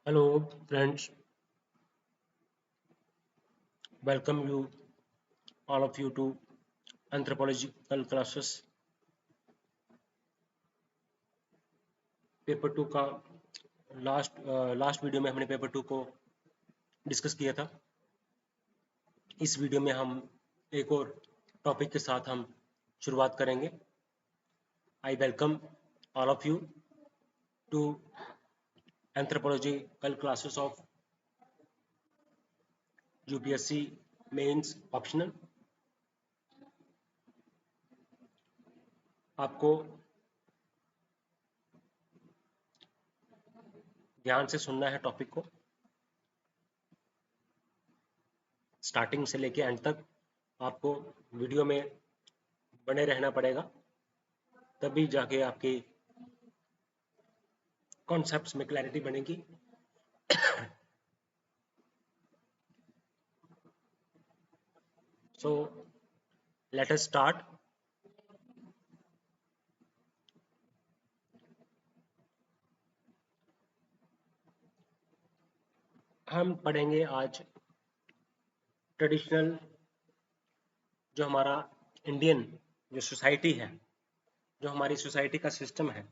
Hello, friends. Welcome you all of you to anthropological classes paper two का last video में हमने paper two को discuss किया था। इस वीडियो में हम एक और टॉपिक के साथ हम शुरुआत करेंगे। I welcome all of you to anthropological classes of UPSC mains optional. आपको ध्यान से सुनना है टॉपिक को स्टार्टिंग से लेके एंड तक। आपको वीडियो में बने रहना पड़ेगा, तभी जाके आपकी कॉन्सेप्ट्स में क्लैरिटी बनेगी। So let us start. हम पढ़ेंगे आज ट्रेडिशनल जो हमारा इंडियन जो सोसाइटी है, जो हमारी सोसाइटी का सिस्टम है,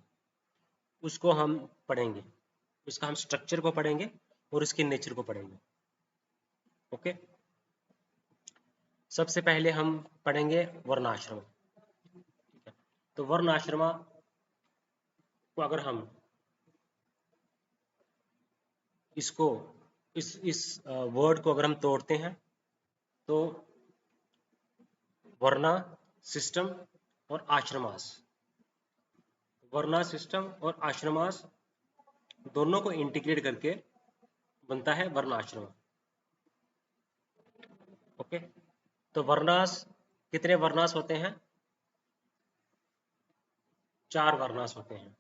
उसको हम पढ़ेंगे। उसका हम स्ट्रक्चर को पढ़ेंगे और उसके नेचर को पढ़ेंगे। ओके, सबसे पहले हम पढ़ेंगे वर्णाश्रम। तो वर्णाश्रमा को अगर हम इसको इस वर्ड को अगर हम तोड़ते हैं तो वर्णा सिस्टम और आश्रमास, वर्णा सिस्टम और आश्रमास दोनों को इंटीग्रेट करके बनता है वर्णाश्रम। ओके, तो वर्णास कितने वर्णास होते हैं? 4 वर्णास होते हैं,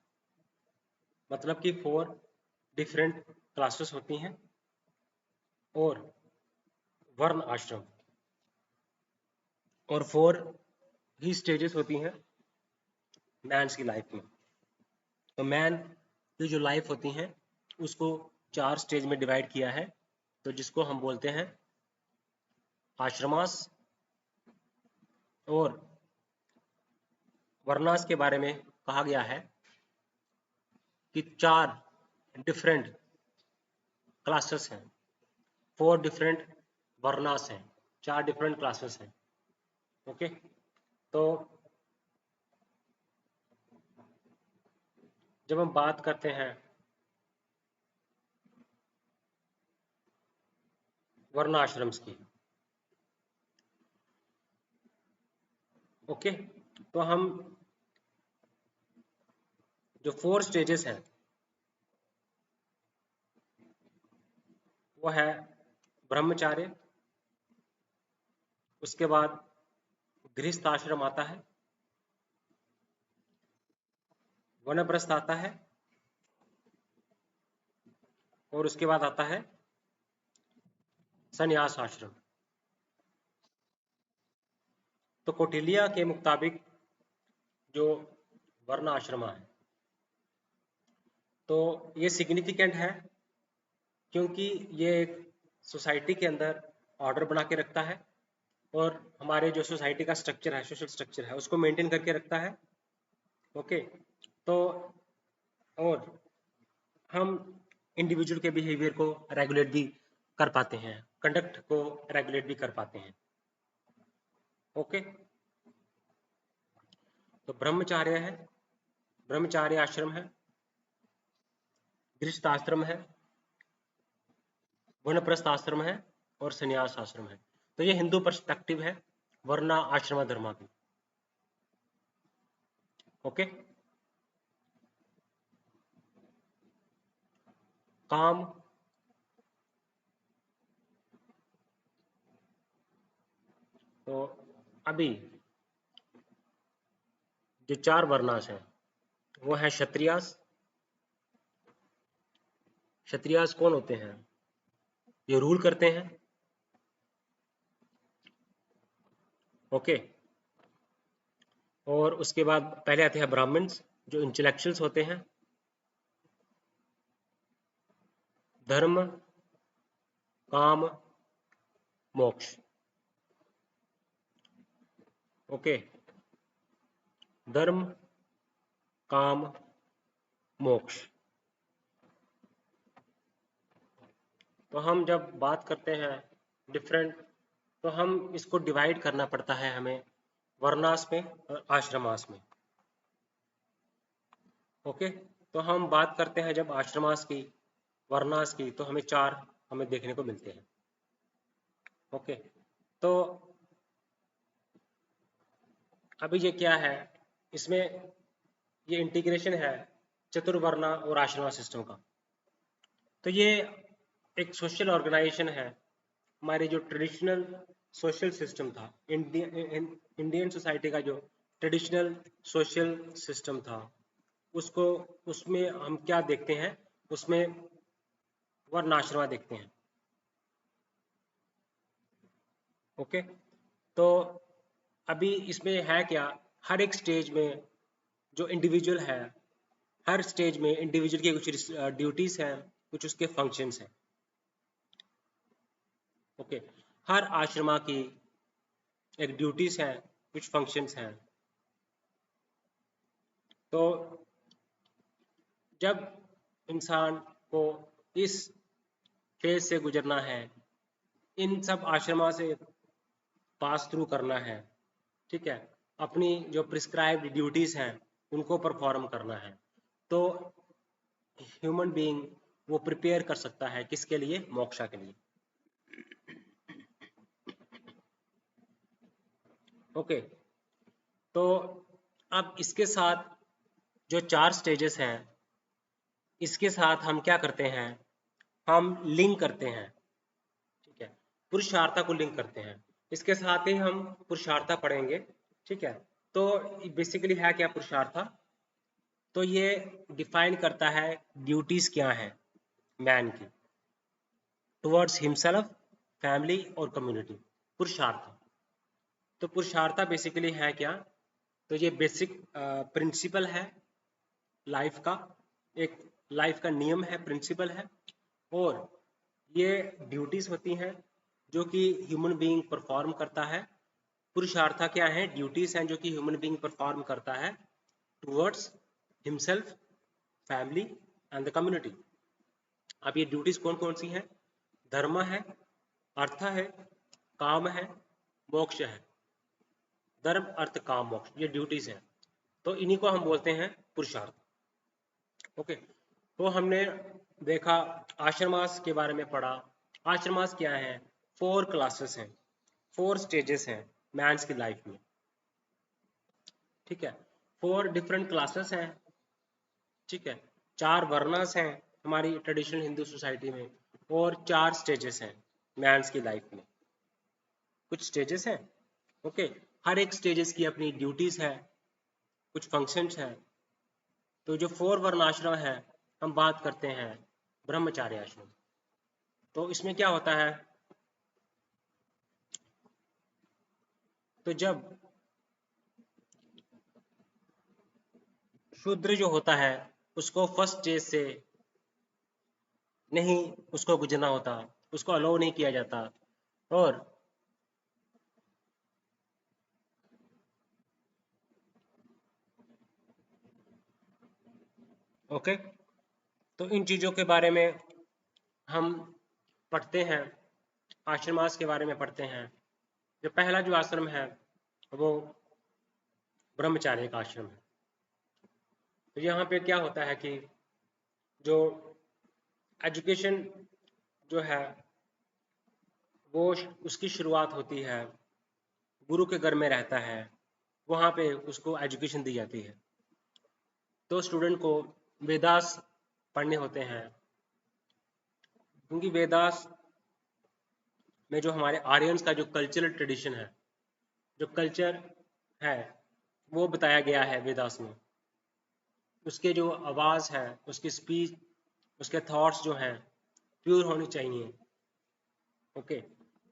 मतलब कि 4 डिफरेंट क्लासेस होती हैं और वर्ण आश्रम और 4 ही स्टेजेस होती हैं मैंस की लाइफ में। तो मैन की जो लाइफ होती हैं उसको 4 स्टेज में डिवाइड किया है, तो जिसको हम बोलते हैं आश्रमास। और वर्णास के बारे में कहा गया है कि 4 डिफरेंट क्लासेस हैं, 4 डिफरेंट वर्णास हैं, 4 डिफरेंट क्लासेस हैं। ओके, तो जब हम बात करते हैं वर्णाश्रम्स की, ओके, तो हम जो 4 स्टेजेस हैं वो है ब्रह्मचार्य, उसके बाद गृहस्थ आश्रम आता है, वनप्रस्थ आता है और उसके बाद आता है संन्यास आश्रम। तो कौटिल्य के मुताबिक जो वर्ण आश्रमा है तो ये सिग्निफिकेंट है, क्योंकि ये एक सोसाइटी के अंदर ऑर्डर बना के रखता है और हमारे जो सोसाइटी का स्ट्रक्चर है, सोशल स्ट्रक्चर है, उसको मेंटेन करके रखता है। ओके, तो और हम इंडिविजुअल के बिहेवियर को रेगुलेट भी कर पाते हैं, कंडक्ट को रेगुलेट भी कर पाते हैं। ओके, तो ब्रह्मचार्य है, ब्रह्मचार्य आश्रम है, गृहस्थ आश्रम है, वनप्रस्थ आश्रम है और संन्यास आश्रम है। तो ये हिंदू पर्सपेक्टिव है वर्ण आश्रम धर्म की। ओके, काम, तो अभी जो 4 वर्णास हैं वो है क्षत्रियास। क्षत्रियास कौन होते हैं? ये रूल करते हैं। ओके, और उसके बाद पहले आते हैं ब्राह्मण्स, जो इंटेलेक्चुअल्स होते हैं, धर्म, काम, मोक्ष। ओके, धर्म, काम, मोक्ष। तो हम जब बात करते हैं डिफरेंट, तो हम इसको डिवाइड करना पड़ता है हमें वर्णास में और आश्रमास में। ओके, तो हम बात करते हैं जब आश्रमास की, वर्णास की, तो हमें चार हमें देखने को मिलते हैं। ओके, तो अभी ये क्या है, इसमें ये इंटीग्रेशन है चतुर्वर्णा और आश्रमा सिस्टम का। तो ये एक सोशल ऑर्गेनाइजेशन है। हमारे जो ट्रेडिशनल सोशल सिस्टम था, इंडियन सोसाइटी का जो ट्रेडिशनल सोशल सिस्टम था, उसको, उसमें हम क्या देखते हैं, उसमें वर्णाश्रमा देखते हैं। ओके, तो अभी इसमें है क्या, हर एक स्टेज में जो इंडिविजुअल है, हर स्टेज में इंडिविजुअल की कुछ ड्यूटीज हैं, कुछ उसके फंक्शंस हैं। ओके, हर आश्रमा की एक ड्यूटीज हैं, कुछ फंक्शंस हैं। तो जब इंसान को इस फेज से गुजरना है, इन सब आश्रमा से पास थ्रू करना है, ठीक है, अपनी जो प्रिस्क्राइब्ड ड्यूटीज हैं उनको परफॉर्म करना है, तो ह्यूमन बीइंग वो प्रिपेयर कर सकता है किसके लिए, मोक्षा के लिए। ओके, तो अब इसके साथ जो चार स्टेजेस हैं, इसके साथ हम क्या करते हैं, हम लिंक करते हैं, ठीक है, पुरुषार्था को लिंक करते हैं। इसके साथ ही हम पुरुषार्था पढ़ेंगे, ठीक है। तो बेसिकली है क्या पुरुषार्था, तो ये डिफाइन करता है ड्यूटीज क्या हैं मैन की टुवर्ड्स हिमसेल्फ, फैमिली और कम्युनिटी। पुरुषार्थ, तो पुरुषार्थ बेसिकली है क्या, तो ये बेसिक प्रिंसिपल है लाइफ का, एक लाइफ का नियम है, प्रिंसिपल है, और ये ड्यूटीज होती हैं जो कि ह्यूमन बीइंग परफॉर्म करता है। पुरुषार्थ क्या है, ड्यूटीज हैं जो कि ह्यूमन बीइंग परफॉर्म करता है towards himself, family and the community. अब ये ड्यूटीज कौन कौन सी हैं, धर्म है, अर्थ है, काम है, मोक्ष है। धर्म, अर्थ, काम, मोक्ष, ये ड्यूटीज हैं, तो इन्हीं को हम बोलते हैं पुरुषार्थ। ओके, तो हमने देखा, आश्रमास के बारे में पढ़ा। आश्रमास क्या है, 4 क्लासेस हैं, 4 स्टेजेस हैं मैंस की लाइफ में, ठीक है, 4 डिफरेंट क्लासेस हैं, ठीक है, 4 वर्णास हैं हमारी ट्रेडिशनल हिंदू सोसाइटी में, और 4 स्टेजेस हैं मैंस की लाइफ में, कुछ स्टेजेस हैं। ओके, हर एक स्टेजेस की अपनी ड्यूटीज है, कुछ फंक्शंस हैं। तो जो 4 वर्णाश्रम है, हम बात करते हैं ब्रह्मचार्य आश्रम। तो इसमें क्या होता है, तो जब शूद्र जो होता है उसको फर्स्ट स्टेज से नहीं उसको गुजरना होता, उसको अलाउ नहीं किया जाता। और ओके, तो इन चीज़ों के बारे में हम पढ़ते हैं, आश्रमास के बारे में पढ़ते हैं। जो पहला जो आश्रम है वो ब्रह्मचार्य का आश्रम है। तो यहाँ पे क्या होता है कि जो एजुकेशन जो है वो उसकी शुरुआत होती है, गुरु के घर में रहता है, वहाँ पे उसको एजुकेशन दी जाती है। तो स्टूडेंट को वेदास पढ़ने होते हैं, क्योंकि वेदास में जो हमारे आर्यंस का जो कल्चरल ट्रेडिशन है, जो कल्चर है, वो बताया गया है वेदास में। उसके जो आवाज़ है, उसकी स्पीच, उसके थॉट्स जो हैं प्योर होनी चाहिए। ओके,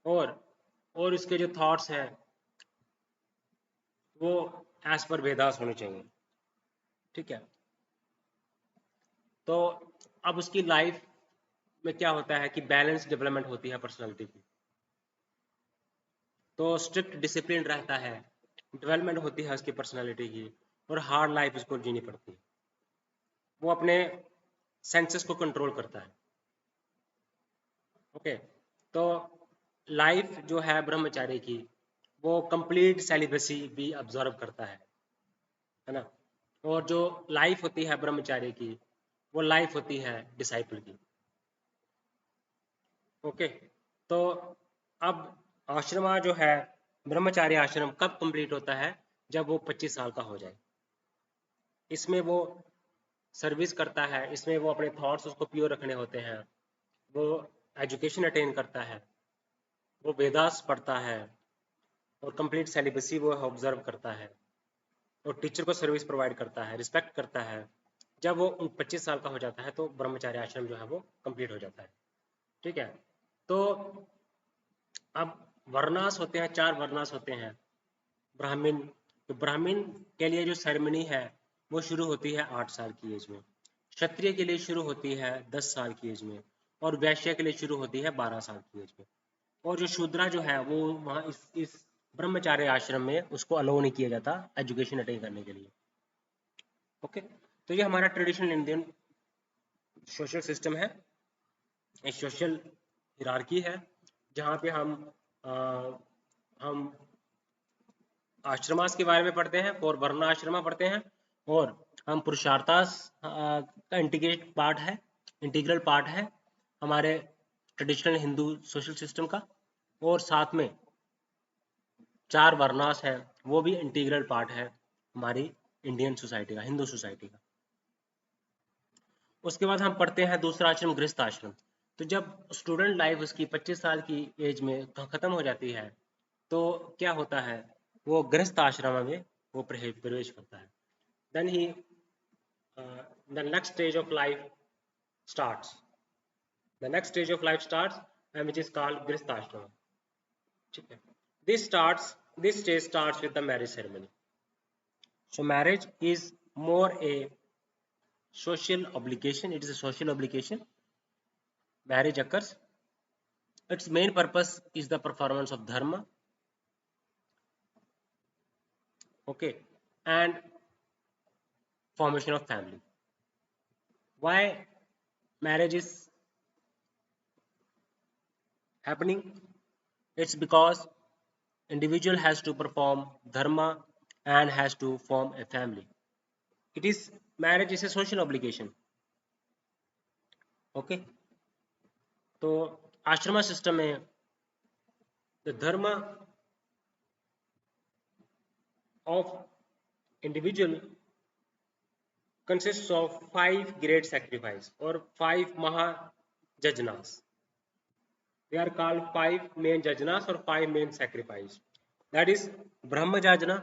और और उसके जो थॉट्स हैं वो एज पर वेदास होने चाहिए, ठीक है। तो अब उसकी लाइफ में क्या होता है कि बैलेंस डेवलपमेंट होती है पर्सनालिटी की। तो स्ट्रिक्ट डिसिप्लिन रहता है, डेवलपमेंट होती है उसकी पर्सनालिटी की, और हार्ड लाइफ उसको जीनी पड़ती है। वो अपने सेंसेस को कंट्रोल करता है। ओके, तो लाइफ जो है ब्रह्मचारी की, वो कंप्लीट सेलिबसी भी ऑब्जर्व करता है ना। और जो लाइफ होती है ब्रह्मचारी की, वो लाइफ होती है डिसाइपल की। ओके, तो अब आश्रमा जो है, ब्रह्मचारी आश्रम कब कंप्लीट होता है? जब वो 25 साल का हो जाए। इसमें वो सर्विस करता है, इसमें वो अपने थॉट्स उसको प्योर रखने होते हैं, वो एजुकेशन अटेन करता है, वो वेदास पढ़ता है, और कंप्लीट सेलिबसी वो ऑब्जर्व करता है, और टीचर को सर्विस प्रोवाइड करता है, रिस्पेक्ट करता है। जब वो 25 साल का हो जाता है तो ब्रह्मचारी आश्रम जो है वो कंप्लीट हो जाता है। ठीक है, तो अब वर्णास होते हैं, 4 वर्णास होते हैं। ब्राह्मण, तो ब्राह्मण के लिए जो सेरेमनी है वो शुरू होती है 8 साल की एज में, क्षत्रिय के लिए शुरू होती है 10 साल की एज में, और वैश्य के लिए शुरू होती है 12 साल की एज में। और जो शूद्रा जो है वो वहाँ इस ब्रह्मचार्य आश्रम में उसको अलाउ नहीं किया जाता एजुकेशन अटेन करने के लिए। ओके, तो ये हमारा ट्रेडिशनल इंडियन सोशल सिस्टम है, एक सोशल हिरार्की है, जहाँ पे हम आश्रमास के बारे में पढ़ते हैं और वर्ण आश्रमा पढ़ते हैं, और हम पुरुषार्थास का इंटीग्रेट पार्ट है, इंटीग्रल पार्ट है हमारे ट्रेडिशनल हिंदू सोशल सिस्टम का। और साथ में 4 वर्णास है, वो भी इंटीग्रल पार्ट है हमारी इंडियन सोसाइटी का, हिंदू सोसाइटी का। उसके बाद हम पढ़ते हैं दूसरा आश्रम, गृहस्थ आश्रम। तो जब स्टूडेंट लाइफ उसकी 25 साल की एज में खत्म हो जाती है, तो क्या होता है, वो गृहस्थ आश्रम में वो प्रवेश करता है। Then he the next stage of life starts, the next stage of life starts, and which is called grihastha ashram. ठीक है, this stage starts with the marriage ceremony. So marriage is more a social obligation, it is a social obligation. Marriage occurs, its main purpose is the performance of dharma, okay, and formation of family. Why marriage is happening? It's because individual has to perform dharma and has to form a family. It is, marriage is a social obligation. Okay, तो आश्रमा system में the dharma of individual consists of 5 great sacrifice or 5 mahajajnas. They are called 5 main jajnas or 5 main sacrifice. That is Brahma Jajna.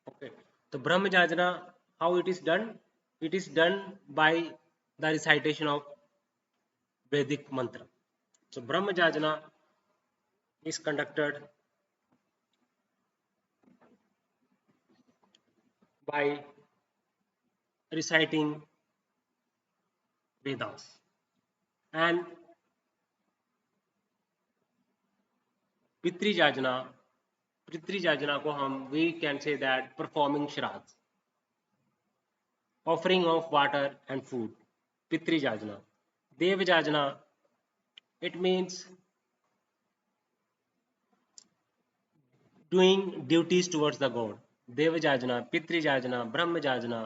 Okay. So Brahma Jajna, how it is done? It is done by the recitation of Vedic mantra. So Brahma Jajna is conducted by reciting Vedas, and पितृ जाजना को हम we can say that performing shraddha, offering of water and food, pitri yajna. Deva yajna, it means doing duties towards the god. Deva yajna, pitri yajna, brahma yajna,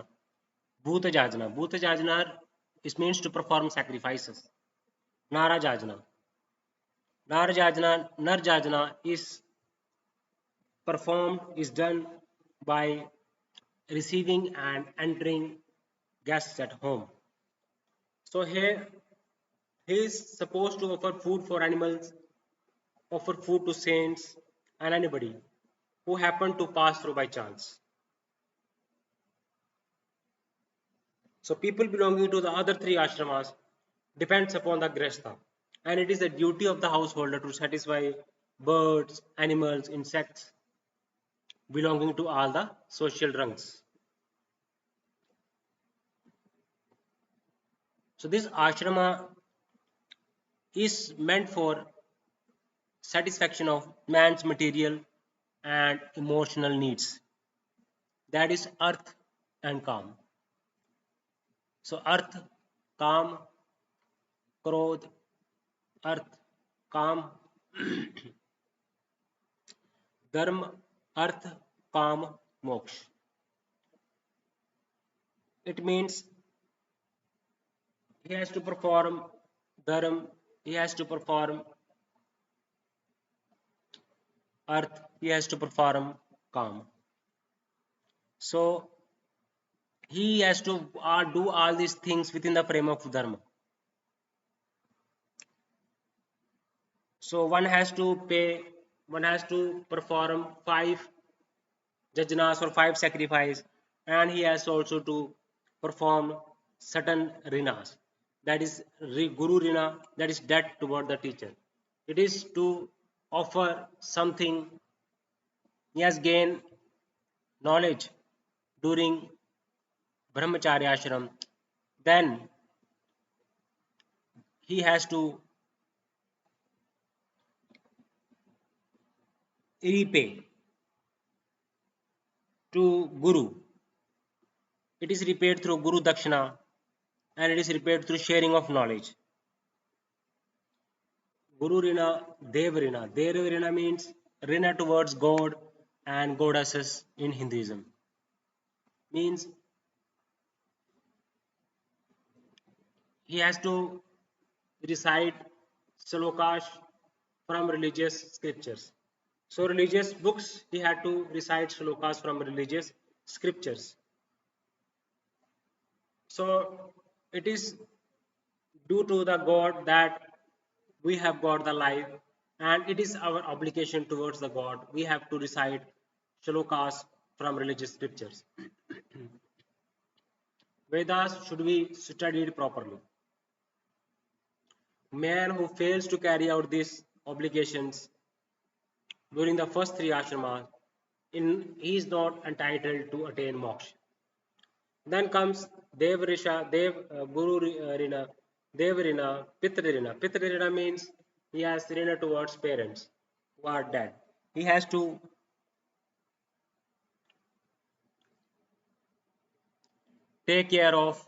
bhuta yajna. Bhuta yajna it means to perform sacrifices. Nara yajna, nar yajna, nara yajna is performed, is done by receiving and entering guests at home. So here he is supposed to offer food for animals, offer food to saints and anybody who happen to pass through by chance. So people belonging to the other 3 ashramas depends upon the grihastha, and it is the duty of the householder to satisfy birds, animals, insects belonging to all the social ranks. So this ashrama is meant for satisfaction of man's material and emotional needs. That is earth and calm. So earth, calm, krodh, earth, calm, dharma, earth, calm, moksha. It means he has to perform dharma, he has to perform earth, he has to perform calm. So he has to do all these things within the frame of dharma. So one has to perform 5 jajnas or 5 sacrifice, and he has also to perform certain rinas. That is guru rina, that is debt toward the teacher. It is to offer something. He has gained knowledge during brahmacharya ashram. Then he has to repay to guru. It is repaid through guru dakshina, and it is repaid through sharing of knowledge. Guru Rina, Dev Rina. Dev Rina means Rina towards God and goddesses in Hinduism. Means he has to recite slokas from religious scriptures. So religious books, he had to recite slokas from religious scriptures. So it is due to the God that we have got the life, and it is our obligation towards the God. We have to recite shlokas from religious scriptures. Vedas should be studied properly. Man who fails to carry out these obligations during the first 3 ashramas, he is not entitled to attain moksha. Then comes Dev Risha, Guru Rina, Dev Rina, Pitra Rina. Pitra Rina means he has Rina towards parents who are dead. He has to take care of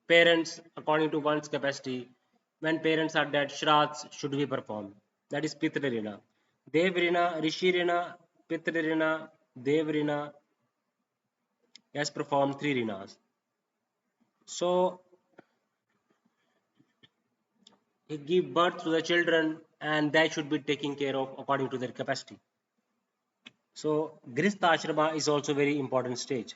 parents according to one's capacity. When parents are dead, Shraddhs should be performed. That is Pitra Rina. Dev Rina, Rishi Rina, Pitra Rina, Dev Rina, he has performed 3 Rinas. So he give birth to the children, and they should be taken care of according to their capacity. So Grihastha Ashrama is also very important stage.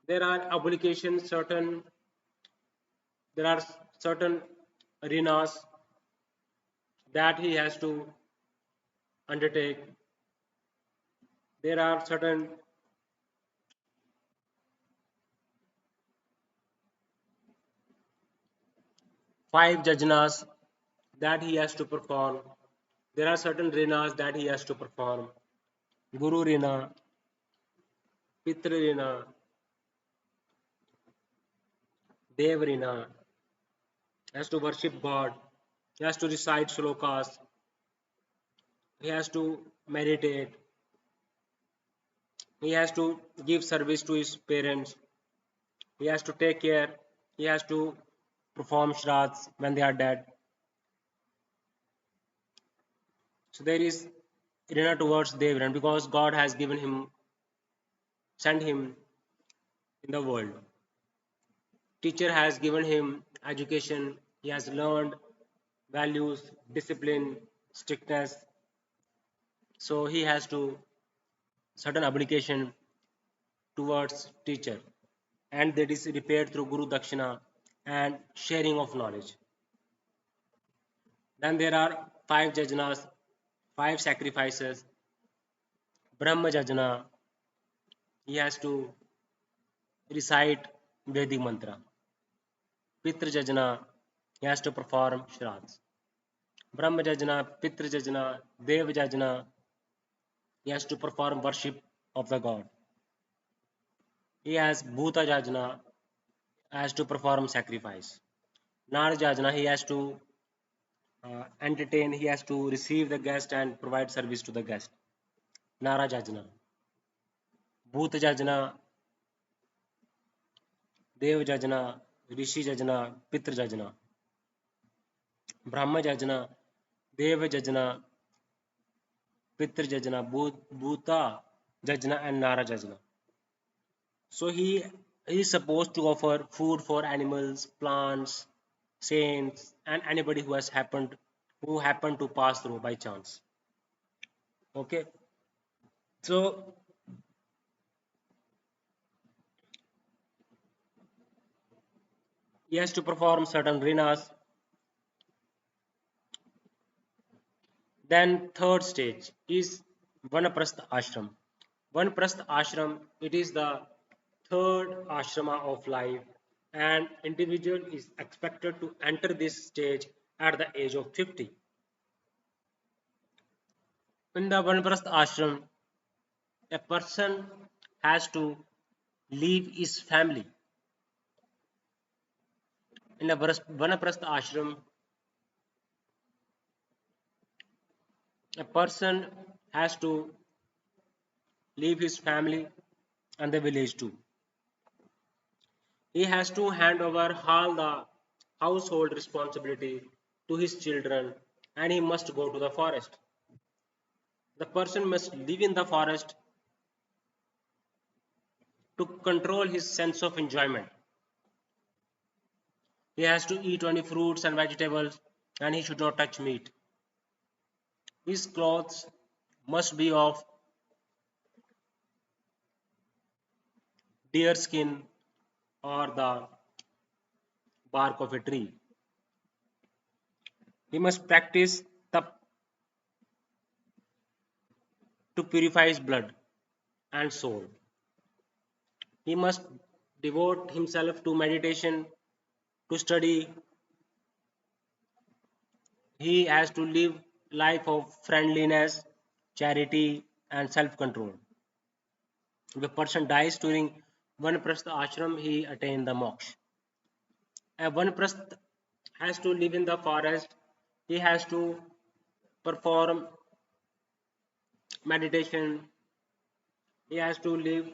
There are obligations, there are certain arenas that he has to undertake. There are certain five jajnas that he has to perform. There are certain rinas that he has to perform. Guru Rina, Pitra Rina, Dev Rina, has to worship God, he has to recite shlokas, he has to meditate, he has to give service to his parents, he has to take care, he has to perform shraddhs when they are dead. So there is Rina towards Dev because God has given him, sent him in the world. Teacher has given him education, he has learned values, discipline, strictness. So he has to certain obligation towards teacher, and that is repaired through Guru Dakshina and sharing of knowledge. Then there are 5 jajnas, 5 sacrifices. Brahma Jajna, he has to recite Vedic mantra. Pitra Jajna, he has to perform Shraddhs. Brahma Jajna, Pitra Jajna, Dev Jajna, he has to perform worship of the God. He has Bhuta Jajna, has to perform sacrifice. Nar Jajna, he has to entertain, he has to receive the guest and provide service to the guest. Nara Jajna. Bhuta Jajna, Dev Jajna, Rishi Jajna, Pitra Jajna. Brahma Jajna, Dev Jajna, Pitra Jajna, Bhuta Jajna and Nara Jajna. So he is supposed to offer food for animals, plants, saints, and anybody who happened to pass through by chance. Okay, so he has to perform certain rinas. Then third stage is Vanaprastha Ashram. Vanaprastha Ashram, it is the third ashrama of life, and individual is expected to enter this stage at the age of 50. In the Vanaprastha Ashram, a person has to leave his family. In the Vanaprastha Ashram, a person has to leave his family and the village too. He has to hand over all the household responsibility to his children, and he must go to the forest. The person must live in the forest to control his sense of enjoyment. He has to eat only fruits and vegetables, and he should not touch meat. His clothes must be of deer skin or the bark of a tree. He must practice tap to purify his blood and soul. He must devote himself to meditation, to study. He has to live life of friendliness, charity, and self-control. If a person dies during Vanaprastha ashram, he attained the moksha. A Vanaprastha has to live in the forest. He has to perform meditation. He has to live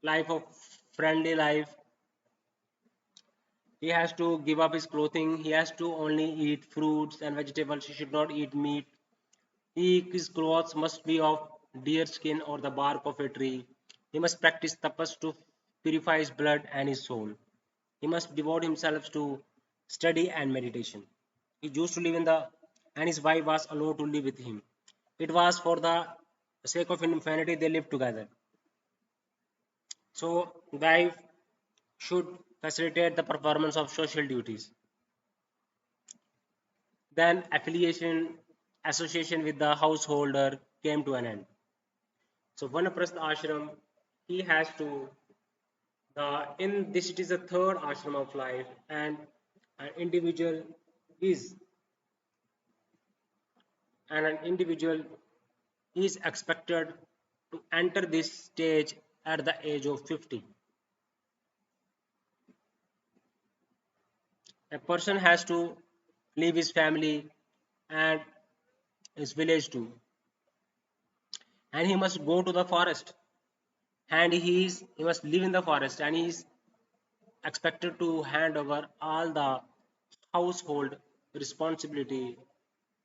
life of friendly life. He has to give up his clothing. He has to only eat fruits and vegetables. He should not eat meat. His clothes must be of deer skin or the bark of a tree. He must practice tapas to purify his blood and his soul. He must devote himself to study and meditation. He used to live in the, and his wife was allowed to live with him. It was for the sake of infinity they lived together. So, wife should facilitate the performance of social duties. Then affiliation, association with the householder came to an end. So Vanaprastha ashram, he has to in this it is the third ashram of life, and an individual is an individual is expected to enter this stage at the age of 50. A person has to leave his family and his village too, and he must go to the forest, and he must live in the forest, and he is expected to hand over all the household responsibility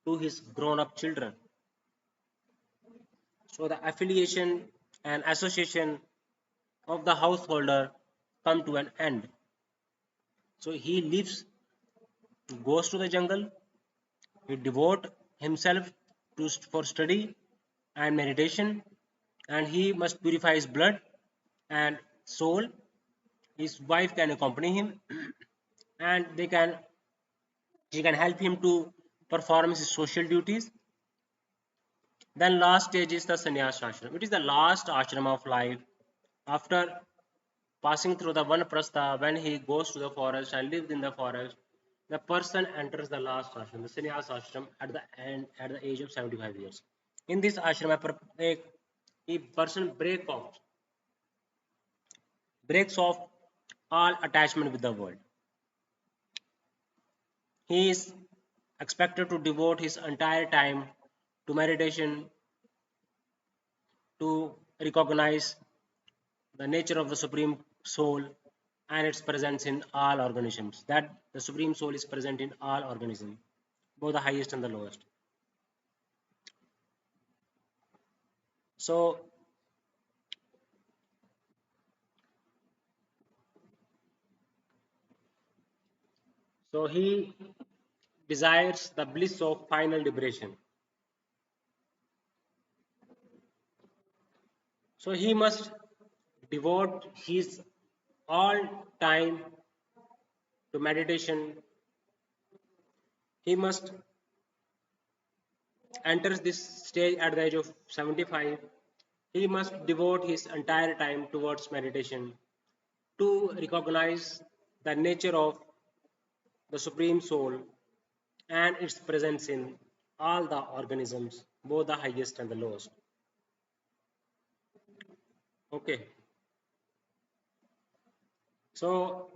to his grown up children. So the affiliation and association of the householder come to an end. So he lives, goes to the jungle, he devote himself for study and meditation, and he must purify his blood and soul. His wife can accompany him, and she can help him to perform his social duties. Then last stage is the sannyas ashram. It is the last ashram of life. After passing through the vanaprastha, when he goes to the forest and lives in the forest, the person enters the last ashram, the sannyas ashram, at the end, at the age of 75 years. In this ashram, a person break off breaks off all attachment with the world. He is expected to devote his entire time to meditation, to recognize the nature of the Supreme Soul and its presence in all organisms. That the Supreme Soul is present in all organisms, both the highest and the lowest. So, he desires the bliss of final liberation. So he must devote his all time to meditation. He must enter this stage at the age of 75. He must devote his entire time towards meditation to recognize the nature of the Supreme Soul and its presence in all the organisms, both the highest and the lowest. Okay, so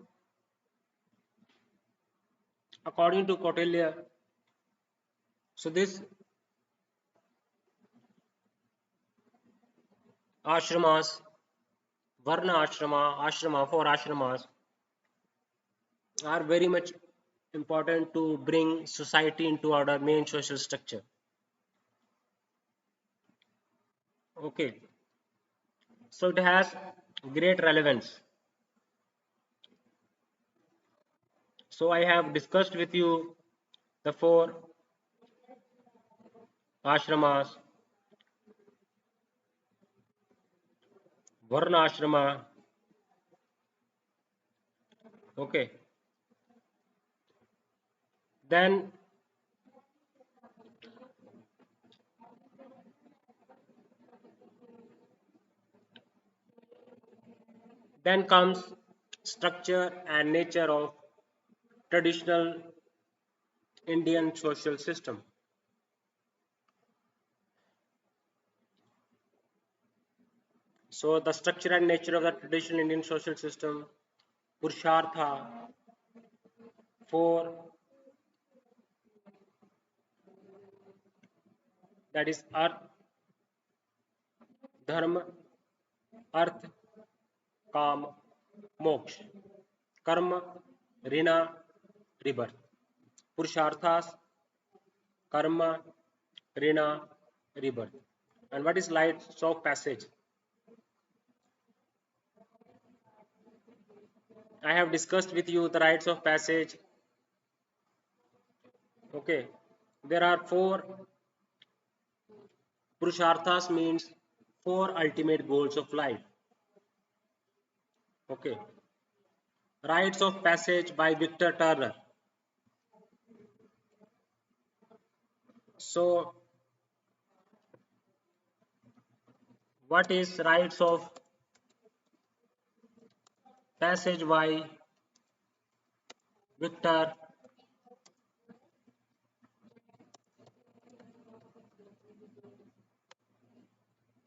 according to Kautilya, so this ashramas, Varna ashrama, four ashramas are very much important to bring society into our main social structure. Okay, so it has great relevance. So I have discussed with you the four ashramas, Varna ashrama. Okay, then comes structure and nature of traditional Indian social system. So the structure and nature of the traditional Indian social system, Purushartha, four, that is Arth, Dharma, Arth, Kam, Moksha, Karma, Rina, rebirth. Purusharthas, Karma, Rina, rebirth. And what is lights of passage? I have discussed with you the rites of passage. Okay, there are four. Purusharthas means four ultimate goals of life. Okay, rites of passage by Victor Turner. So, what is rites of passage by Victor?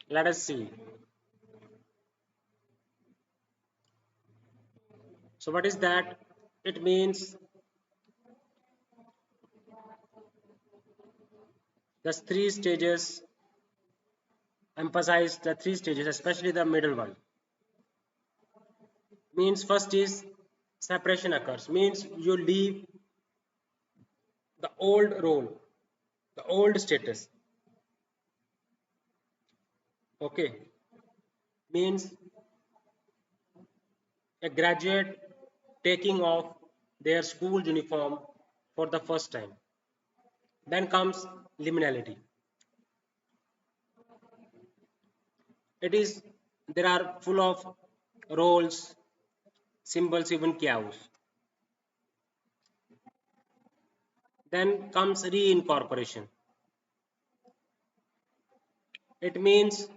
Let us see. So, what is that? It means the three stages, emphasize the three stages, especially the middle one. Means first is separation occurs, means you leave the old role, the old status. Okay, means a graduate taking off their school uniform for the first time. Then comes liminality. It is, there are full of roles, symbols, even chaos. Then comes reincorporation. It means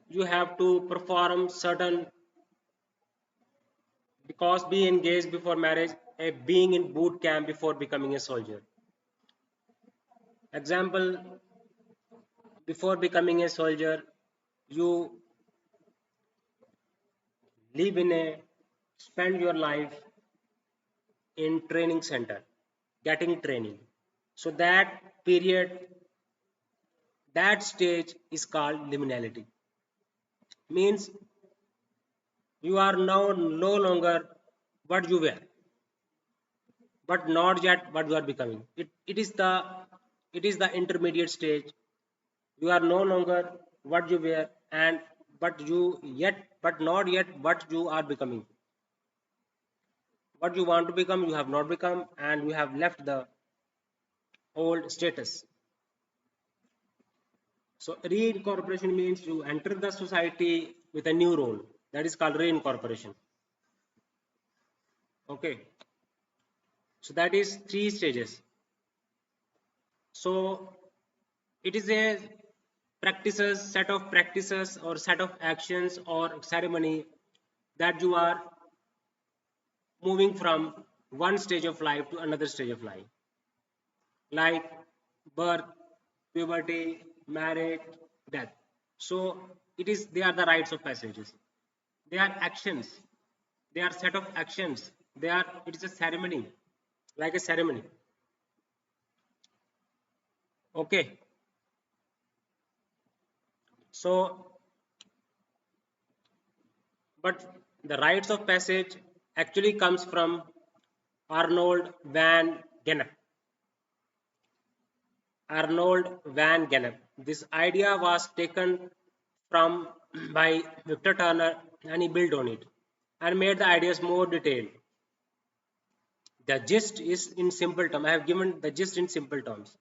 you have to perform certain, because being engaged before marriage, a being in boot camp before becoming a soldier. Example, before becoming a soldier, you live in a, spend your life in training center, getting training. So that period, that stage is called liminality. Means you are now no longer what you were, but not yet what you are becoming. It is the intermediate stage. You are no longer what you were, and but not yet what you are becoming. What you want to become, you have not become, and you have left the old status. So reincorporation means you enter the society with a new role. That is called reincorporation. Okay. So that is 3 stages. So it is a set of practices or set of actions or ceremony that you are moving from one stage of life to another stage of life, like birth, puberty, marriage, death. So they are the rites of passages. They are actions. They are set of actions. It is a ceremony, like a ceremony. Okay. So, but the rites of passage actually comes from Arnold van Gennep. Arnold van Gennep. This idea was taken from by Victor Turner, and he built on it and made the ideas more detailed. The gist is in simple terms. I have given the gist in simple terms.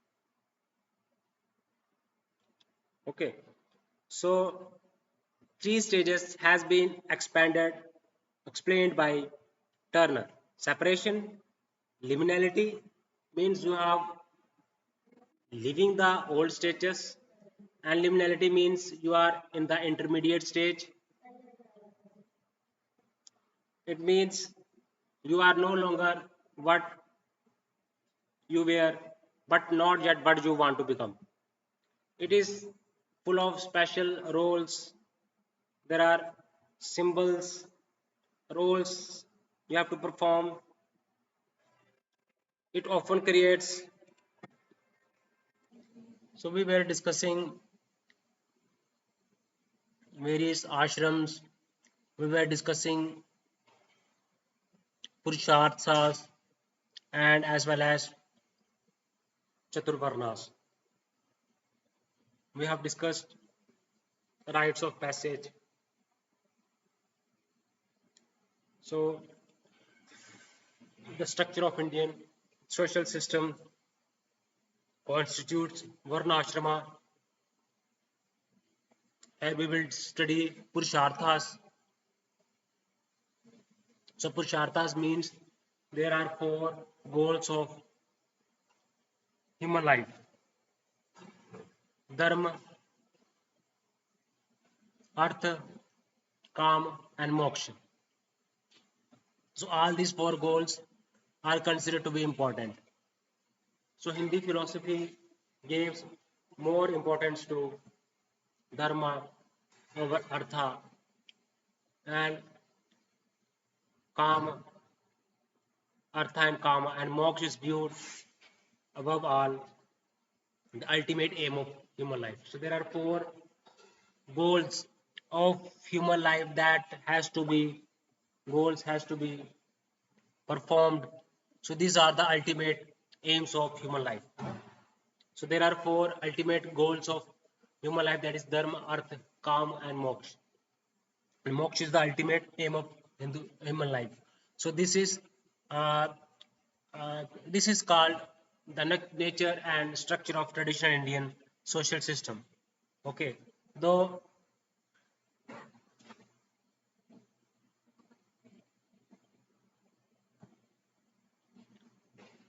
Okay. So 3 stages has been explained by Turner. Separation, liminality means you have leaving the old stages, and liminality means you are in the intermediate stage. It means you are no longer what you were, but not yet what you want to become. It is full of special roles. There are symbols, roles you have to perform. It often creates. So we were discussing various ashrams. We were discussing purusharthas and as well as chaturvarnas. We have discussed rites of passage. So the structure of Indian social system constitutes varna ashrama, and we will study purusharthas. So purusharthas means there are 4 goals of human life: dharma, artha, kam, and moksha. So all these 4 goals are considered to be important. So Hindi philosophy gives more importance to dharma over artha, and kama, artha and kama, and moksha is viewed above all the ultimate aim of human life. So there are 4 goals of human life that has to be performed. So these are the ultimate aims of human life. So there are 4 ultimate goals of human life, that is dharma, artha, kam, and moksha. And moksha is the ultimate aim of human life. So uh, this is called the nature and structure of traditional Indian social system. Okay, though.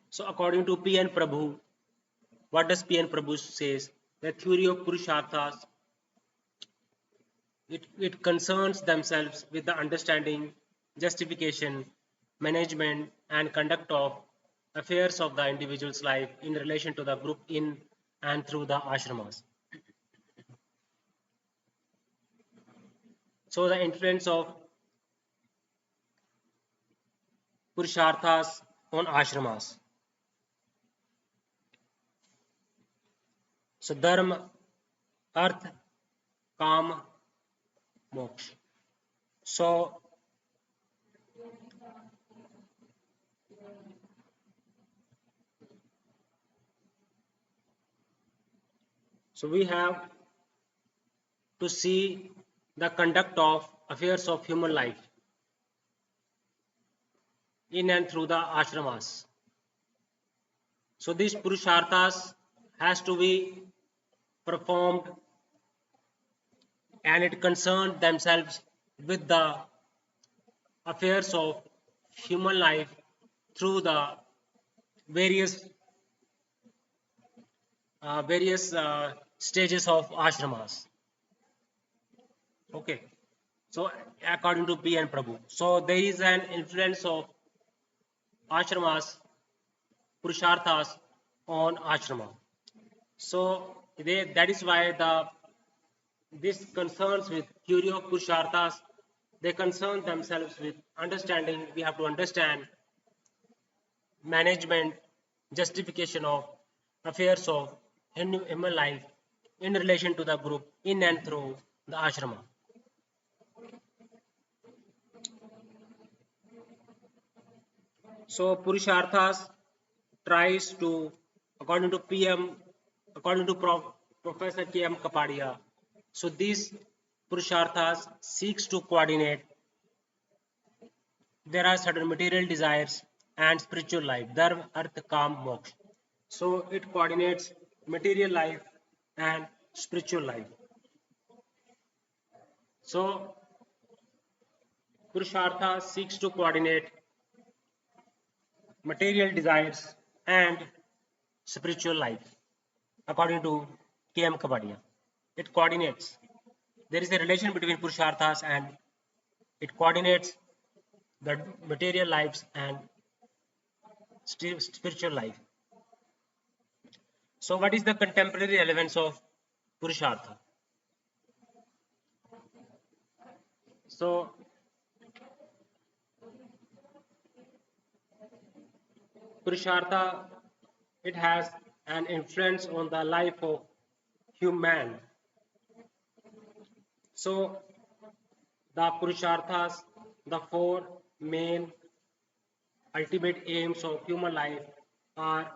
So according to P. N. Prabhu, what does P. N. Prabhu says? The theory of Purusharthas, it concerns themselves with the understanding, justification, management, and conduct of affairs of the individual's life in relation to the group in and through the ashramas. So the influence of Purusharthas on ashramas. So dharma, arth, काम, moksha. So we have to see the conduct of affairs of human life in and through the ashramas. So these purusharthas has to be performed, and it concerned themselves with the affairs of human life through the various stages of ashramas. Okay, so according to P. N. Prabhu, so there is an influence of ashramas, purusharthas on ashrama. So that is why this concerns with theory of purusharthas. They concern themselves with understanding. We have to understand management, justification of affairs of human life in relation to the group in and through the ashrama. So Purusharthas tries to, according to according to Professor K.M. Kapadia, so these Purusharthas seeks to coordinate. There are certain material desires and spiritual life, Dharma, Artha, Kam, Moksha. So it coordinates material life and spiritual life. So Purushartha seeks to coordinate material desires and spiritual life, according to K.M. Kapadia. It coordinates. There is a relation between Purusharthas and it coordinates the material lives and spiritual life. So, what is the contemporary relevance of Purushartha? So, Purushartha, it has an influence on the life of human. So, the Purusharthas, the four main ultimate aims of human life are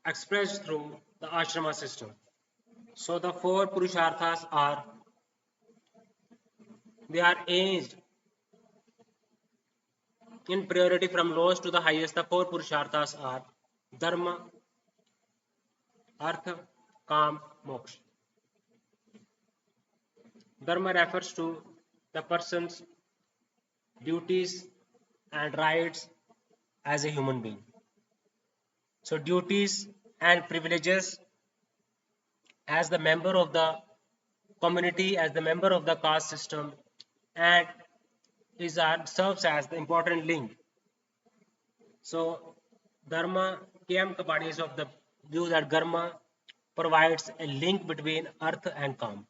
expressed through the ashrama system. So the four Purusharthas are, they are arranged in priority from lowest to the highest. The four Purusharthas are Dharma, Artha, Kam, Moksha. Dharma refers to the person's duties and rights as a human being. So duties and privileges as the member of the community, as the member of the caste system, and serves as the important link. So Dharma, K.M. Kapadia is of the view that Dharma provides a link between earth and Kam.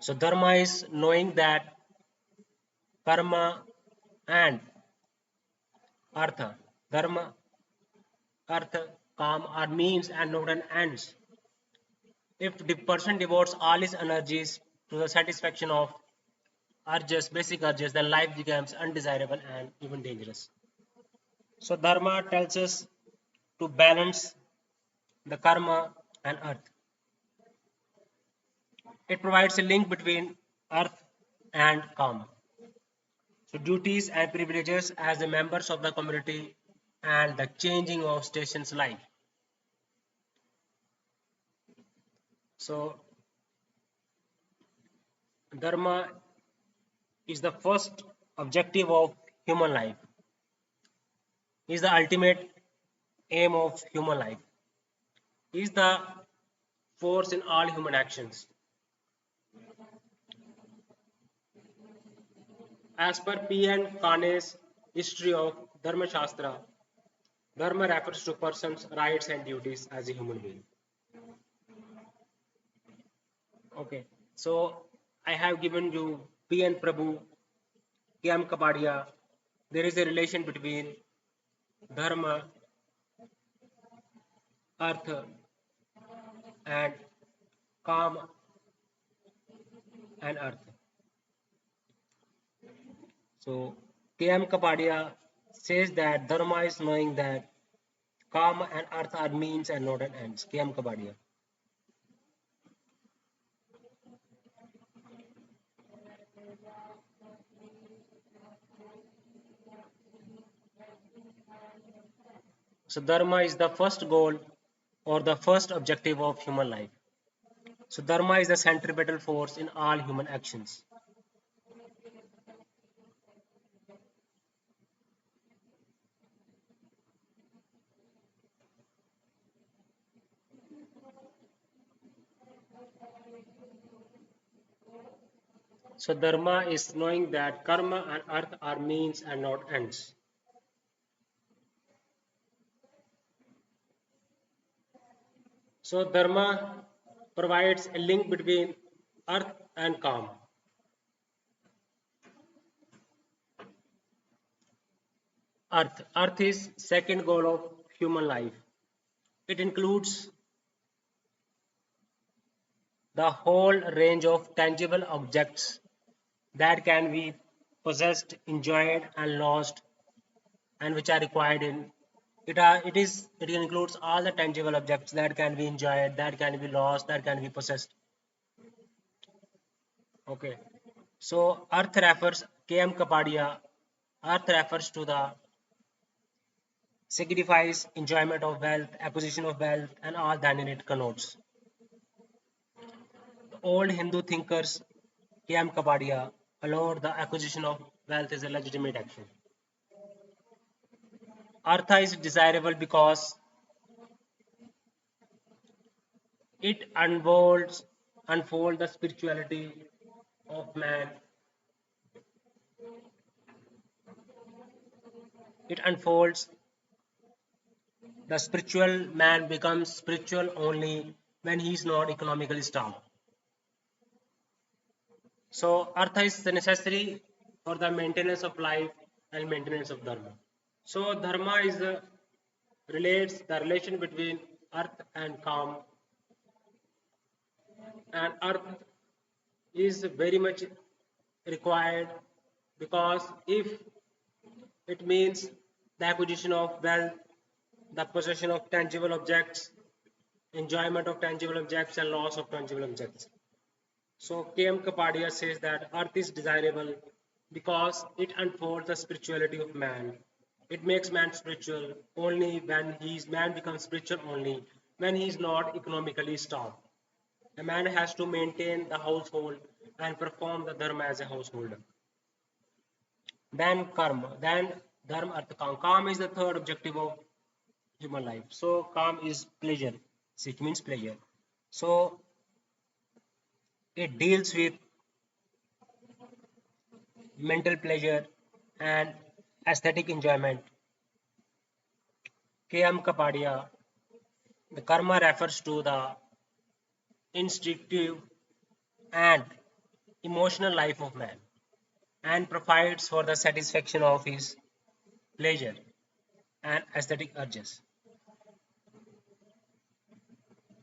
So Dharma is knowing that karma and artha, dharma, artha, Kam are means and not an ends. If the person devotes all his energies to the satisfaction of urges, basic urges, then life becomes undesirable and even dangerous. So Dharma tells us to balance the karma and earth. It provides a link between earth and Kam. So duties and privileges as the members of the community and the changing of station's life. So Dharma is the first objective of human life, is the ultimate aim of human life, is the force in all human actions. As per P.N. Kane's history of Dharma Shastra, Dharma refers to person's rights and duties as a human being. Okay, so I have given you P.N. Prabhu K.M. Kapadia, there is a relation between dharma, artha, and kama and artha. So K.M. Kapadia says that dharma is knowing that kama and artha are means and not an ends. K.M. Kapadia. So dharma is the first goal or the first objective of human life. So dharma is the centripetal force in all human actions. So dharma is knowing that karma and artha are means and not ends. So dharma provides a link between earth and calm. Earth is second goal of human life. It includes the whole range of tangible objects that can be possessed, enjoyed, and lost, and which are required in it includes all the tangible objects that can be enjoyed, that can be lost, that can be possessed. Okay. So Earth refers K.M. Kapadia. Earth refers to the signifies enjoyment of wealth, acquisition of wealth, and all that in it connotes. The old Hindu thinkers K.M. Kapadia allowed the acquisition of wealth as a legitimate action. Artha is desirable because it unfold the spirituality of man. It unfolds the spiritual man becomes spiritual only when he is not economically starved. So artha is necessary for the maintenance of life and maintenance of dharma. So dharma is relates the relation between earth and calm, and earth is very much required because if it means the acquisition of wealth, the possession of tangible objects, enjoyment of tangible objects, and loss of tangible objects. So K.M. Kapadia says that earth is desirable because it unfolds the spirituality of man. It makes man spiritual only when man becomes spiritual only when he is not economically starved. A man has to maintain the household and perform the dharma as a householder. Then karma, then dharma artha kam. Kam is the third objective of human life. So calm is pleasure. It means pleasure. So it deals with mental pleasure and aesthetic enjoyment. K.M. Kapadia, the karma refers to the instinctive and emotional life of man and provides for the satisfaction of his pleasure and aesthetic urges.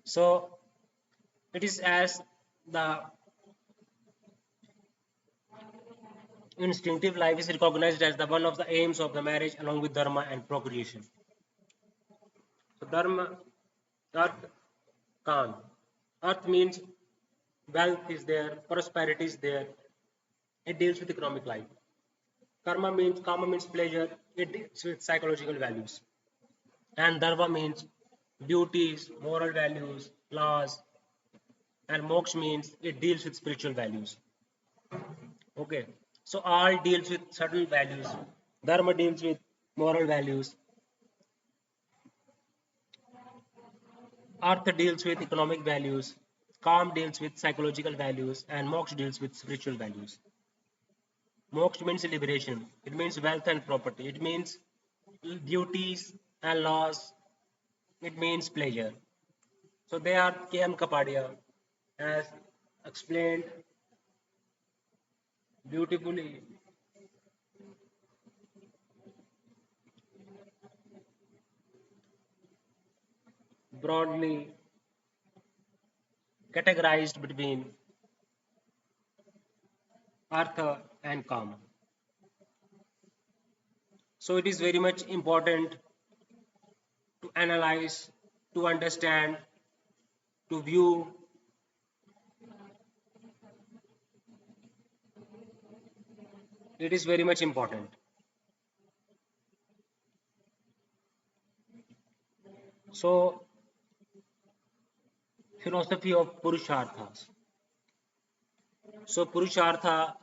So it is as the instinctive life is recognized as the one of the aims of the marriage along with dharma and procreation. So dharma, earth, kan. Earth means wealth is there, prosperity is there. It deals with economic life. Karma means pleasure. It deals with psychological values. And dharma means duties, moral values, laws. And moksha means it deals with spiritual values. Okay. So all deals with certain values. Dharma deals with moral values. Artha deals with economic values. Calm deals with psychological values. And moksha deals with spiritual values. Moksha means liberation. It means wealth and property. It means duties and laws. It means pleasure. So they are K.M. Kapadia has explained beautifully broadly categorized between artha and kama. So it is very much important to analyze, to understand, to view. It is very much important. So, philosophy of Purusharthas. So, Purushartha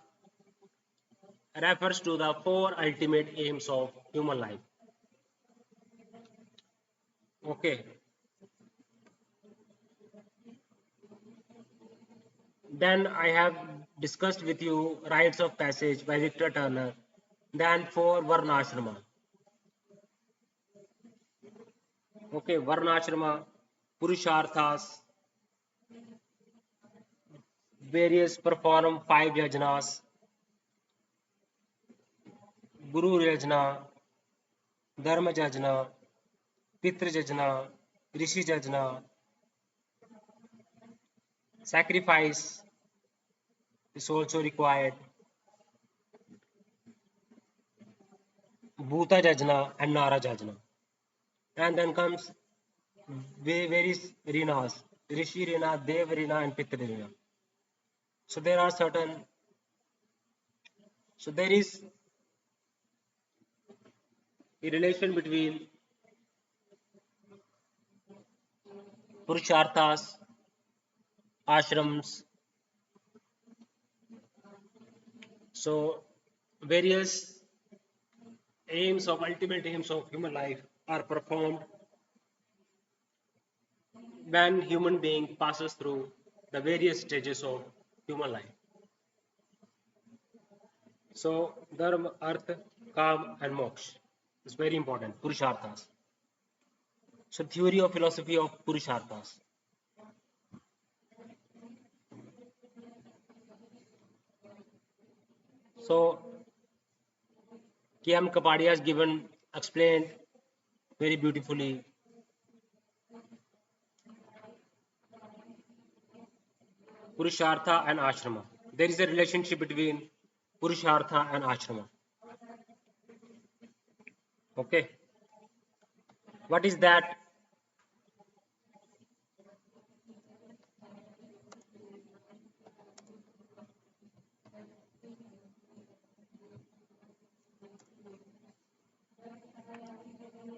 refers to the four ultimate aims of human life. Okay. Then I have discussed with you Rites of Passage by Victor Turner. Then four Varnashrama. Okay, Varnashrama, Purusharthas, various perform five yajnas, Guru yajna, Dharma yajna, Pitra yajna, Rishi yajna, sacrifice is also required, Bhuta yajna and Nara yajna. And then comes various Rinas, Rishi Rina, Dev Rina and Pitra Rina. So there are certain, so there is a relation between Purusharthas, ashrams. So various aims of ultimate aims of human life are performed when human being passes through the various stages of human life. So dharma, artha, kam and moksha is very important. Purusharthas. So theory of philosophy of Purusharthas. So K.M. Kapadia has given explained very beautifully. Purushartha and ashrama. There is a relationship between Purushartha and ashrama. Okay. What is that?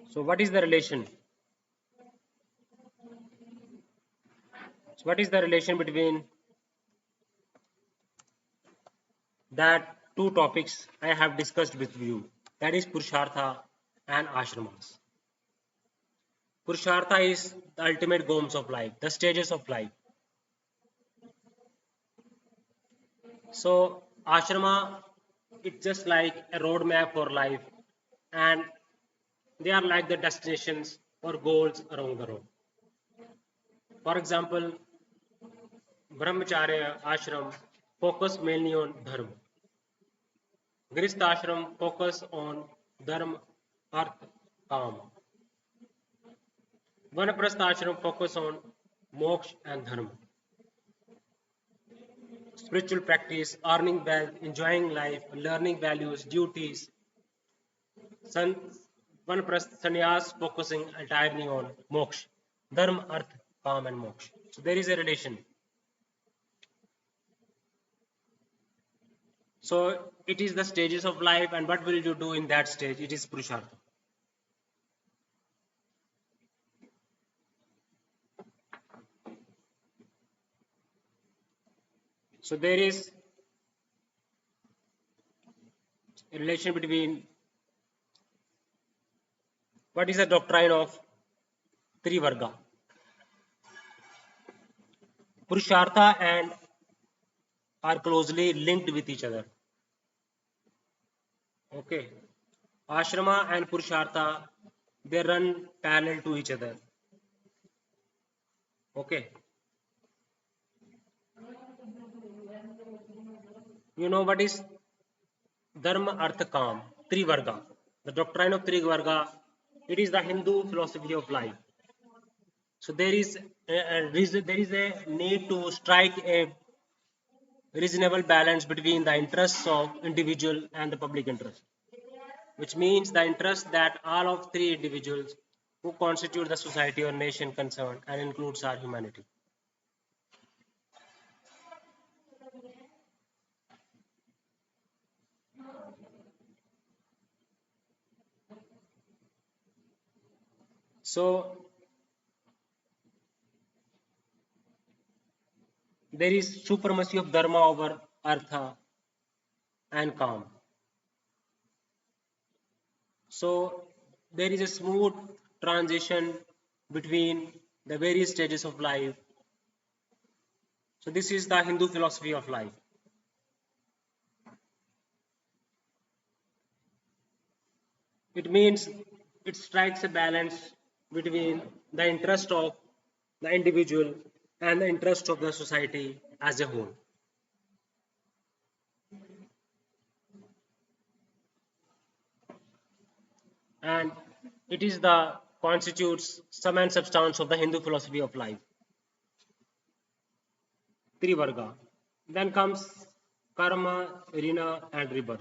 So what is the relation? So what is the relation between that two topics I have discussed with you? That is Purushartha and ashramas. Purushartha is the ultimate goals of life, the stages of life. So ashrama, it's just like a roadmap for life, and they are like the destinations or goals around the road. For example, Brahmacharya ashram focus mainly on dharma. Grist ashram focus on dharma, artha, kam. Vanaprastha ashram focus on moksha and dharma. Spiritual practice, earning wealth, enjoying life, learning values, duties. San, Vanaprastha sannyas focusing entirely on moksha. Dharma, artha, kam and moksha. So there is a relation. So it is the stages of life, and what will you do in that stage? It is Purushartha. So there is a relation between what is the doctrine of Trivarga. Purushartha and are closely linked with each other. Okay. Ashrama and Purushartha, they run parallel to each other. Okay. You know what is Dharma, Artha, Kam, Trivarga. The doctrine of Trivarga, it is the Hindu philosophy of life. So there is a need to strike a reasonable balance between the interests of individual and the public interest, which means the interest that all of three individuals who constitute the society or nation concerned and includes our humanity. So there is supremacy of dharma over artha and calm. So there is a smooth transition between the various stages of life. So this is the Hindu philosophy of life. It means it strikes a balance between the interest of the individual and the interest of the society as a whole. And it is the constitutes sum and substance of the Hindu philosophy of life. Trivarga. Then comes karma, rina, and rebirth.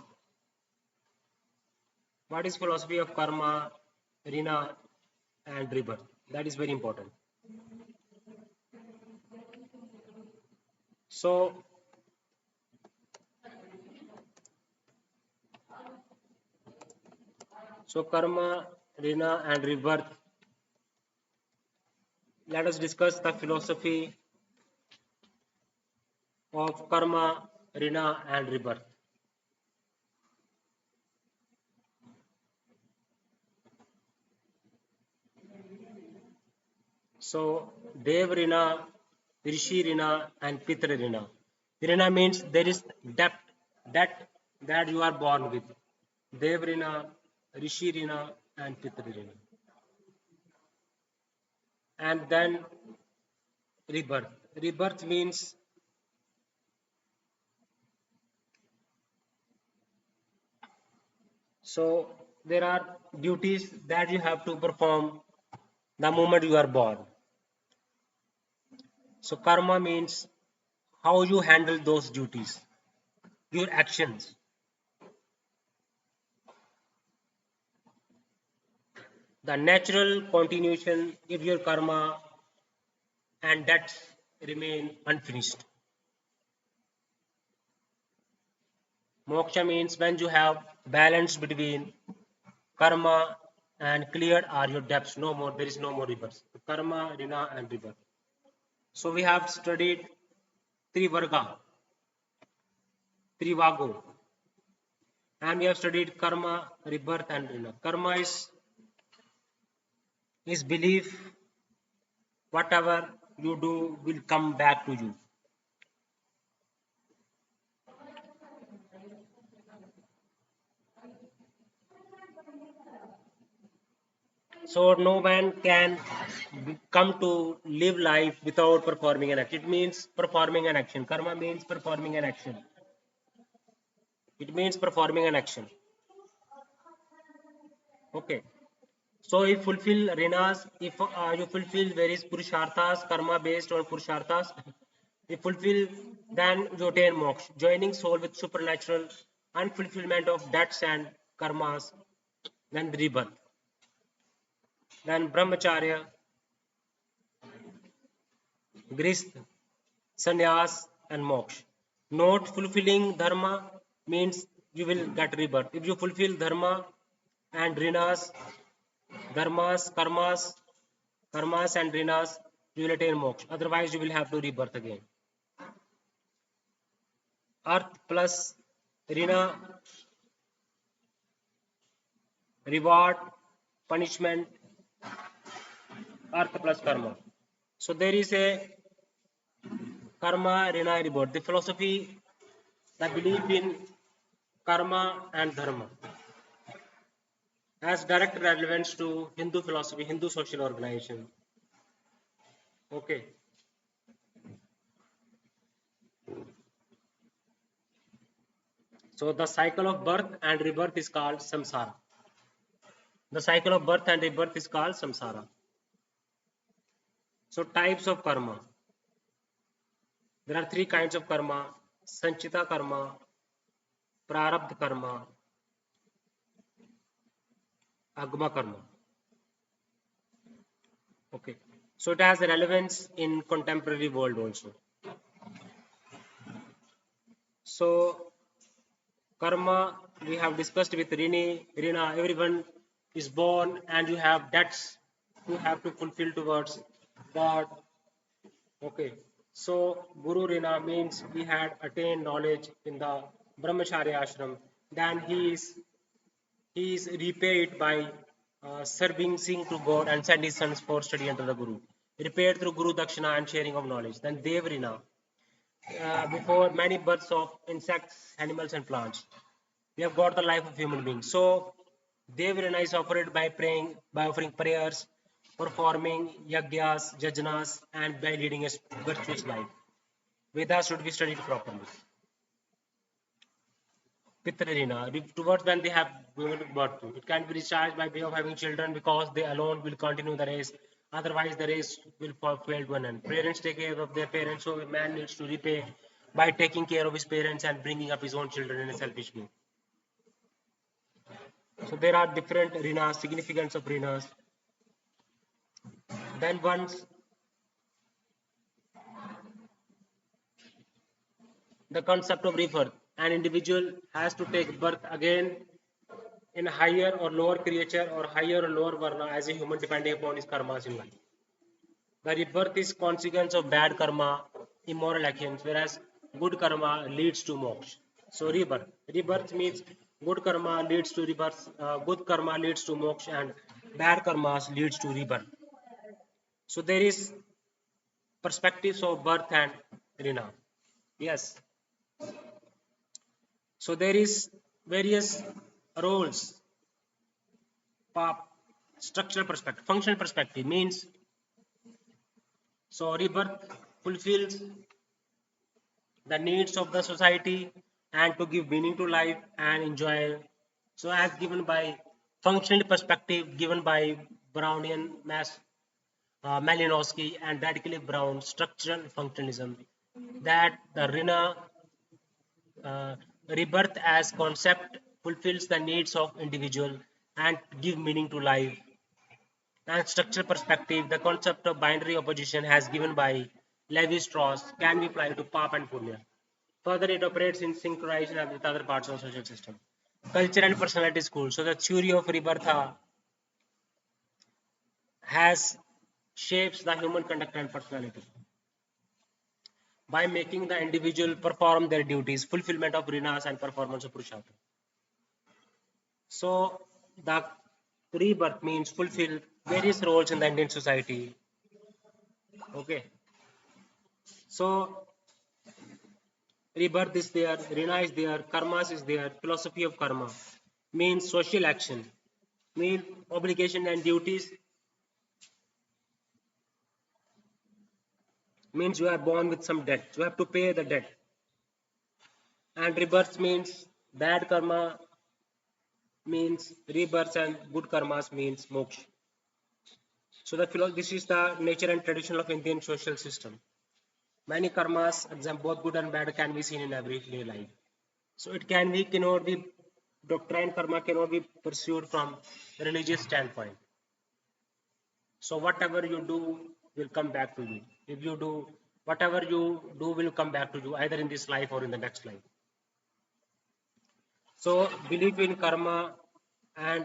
What is philosophy of karma, rina, and rebirth? That is very important. So, karma, rina, and rebirth. Let us discuss the philosophy of karma, rina, and rebirth. So, Dev Rina, Rishi Rina, and Pitra Rina. Rina means there is depth, that you are born with. Dev Rina, Rishi Rina, and Pitra Rina. And then rebirth. Rebirth means so there are duties that you have to perform the moment you are born. So karma means how you handle those duties, your actions. The natural continuation if your karma and debts remain unfinished. Moksha means when you have balance between karma and cleared are your debts. No more, there is no more reverse. Karma, rina, and rebirth. So we have studied Trivarga, Trivago, and we have studied karma, rebirth, and rina. Karma is belief whatever you do will come back to you. So no man can come to live life without performing an action. It means performing an action. Karma means performing an action. It means performing an action. Okay. So if fulfill renas, if you fulfill various purusharthas, karma based on purusharthas, if fulfill, then you attain moksha, joining soul with supernatural unfulfillment of debts and karmas, then rebirth, then brahmacharya, grist, sannyas, and moksha. Not fulfilling dharma means you will get rebirth. If you fulfill dharma and rinas, dharmas, karmas and rinas, you will attain moksha. Otherwise, you will have to rebirth again. Earth plus rina, reward, punishment, earth plus karma. So there is a karma, rina, reward. The philosophy, the belief in karma and dharma has direct relevance to Hindu philosophy, Hindu social organization. Okay. So the cycle of birth and rebirth is called samsara. The cycle of birth and rebirth is called samsara. So types of karma. There are three kinds of karma: sanchita karma, prarabdha karma, agama karma. Okay. So it has relevance in contemporary world also. So karma we have discussed with Rina. Everyone is born and you have debts you have to fulfill towards God. Okay. So Guru Rina means he had attained knowledge in the Brahmacharya ashram. Then he is repaid by serving to God and send his sons for study under the Guru. Repaid through Guru Dakshina and sharing of knowledge. Then Dev Rina, before many births of insects, animals, and plants. We have got the life of human beings. So Devrana is offered by praying, by offering prayers, performing yagyas, jajnas, and by leading a virtuous life. Vedas should be studied properly. Pitrarina, towards when they have given birth to. It can be discharged by way of having children because they alone will continue the race. Otherwise, the race will fail to an end. Parents take care of their parents, so a man needs to repay by taking care of his parents and bringing up his own children in a selfish way. So there are different arenas, significance of arenas. Then once the concept of rebirth, an individual has to take birth again in a higher or lower creature or higher or lower varna as a human depending upon his karmas in life. The rebirth is consequence of bad karma, immoral actions, whereas good karma leads to moksha. So rebirth. Rebirth means good karma leads to rebirth, good karma leads to moksha, and bad karmas leads to rebirth. So there is perspectives of birth and rena. Yes. So there is various roles, structural perspective, functional perspective means so rebirth fulfills the needs of the society and to give meaning to life and enjoy. So as given by functional perspective given by Brownian Malinowski and radically Brown structural functionalism that the uh, rebirth as concept fulfills the needs of individual and give meaning to life. And structural perspective, the concept of binary opposition has given by Levi Strauss can be applied to Pap and Punya. Further, it operates in synchronization with other parts of the social system. Culture and personality school. So the theory of rebirth has shapes the human conduct and personality by making the individual perform their duties, fulfillment of rinas and performance of purushartha. So the rebirth means fulfill various roles in the Indian society. Okay. So rebirth is there, rina is there, karmas is there, philosophy of karma means social action, means obligation and duties, means you are born with some debt, you have to pay the debt. And rebirth means bad karma means rebirth and good karmas means moksha. So this is the nature and tradition of Indian social system. Many karmas, example both good and bad, can be seen in everyday life. So it cannot be doctrine karma cannot be pursued from religious standpoint. So whatever you do will come back to you. If you do whatever you do will come back to you either in this life or in the next life. So belief in karma and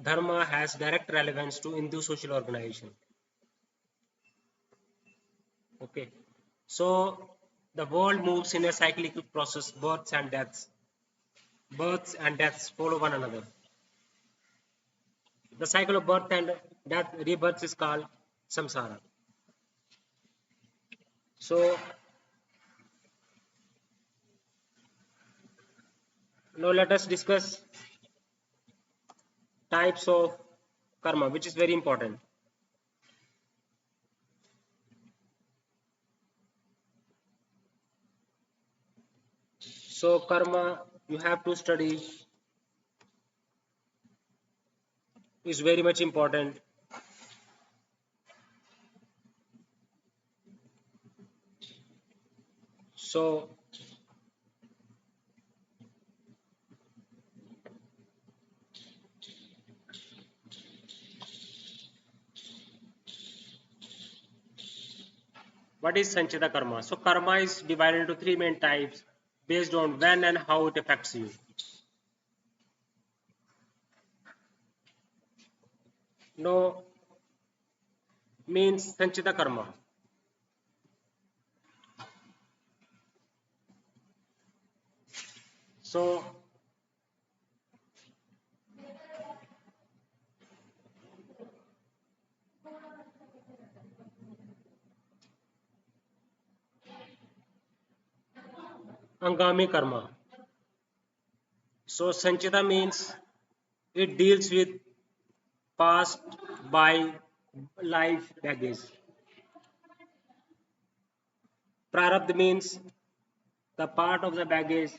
dharma has direct relevance to Hindu social organization. Okay. So the world moves in a cyclic process, births and deaths. Births and deaths follow one another. The cycle of birth and death, rebirth is called samsara. So now let us discuss types of karma, which is very important. So karma you have to study is very much important. So what is Sanchita karma? So karma is divided into three main types based on when and how it affects you. No means Sanchita karma. So Angami karma. So Sanchita means it deals with past by life baggage. Prarabdha means the part of the baggage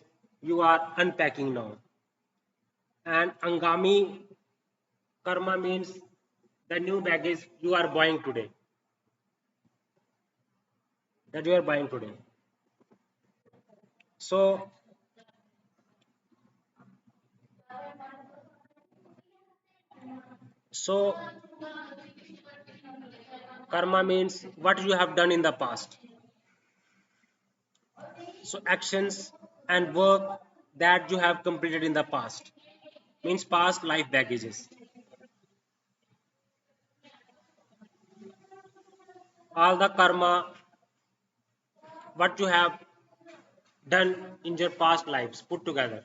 you are unpacking now. And Angami karma means the new baggage you are buying today. That you are buying today. So so karma means what you have done in the past. So actions and work that you have completed in the past means past life baggages. All the karma what you have done in your past lives put together.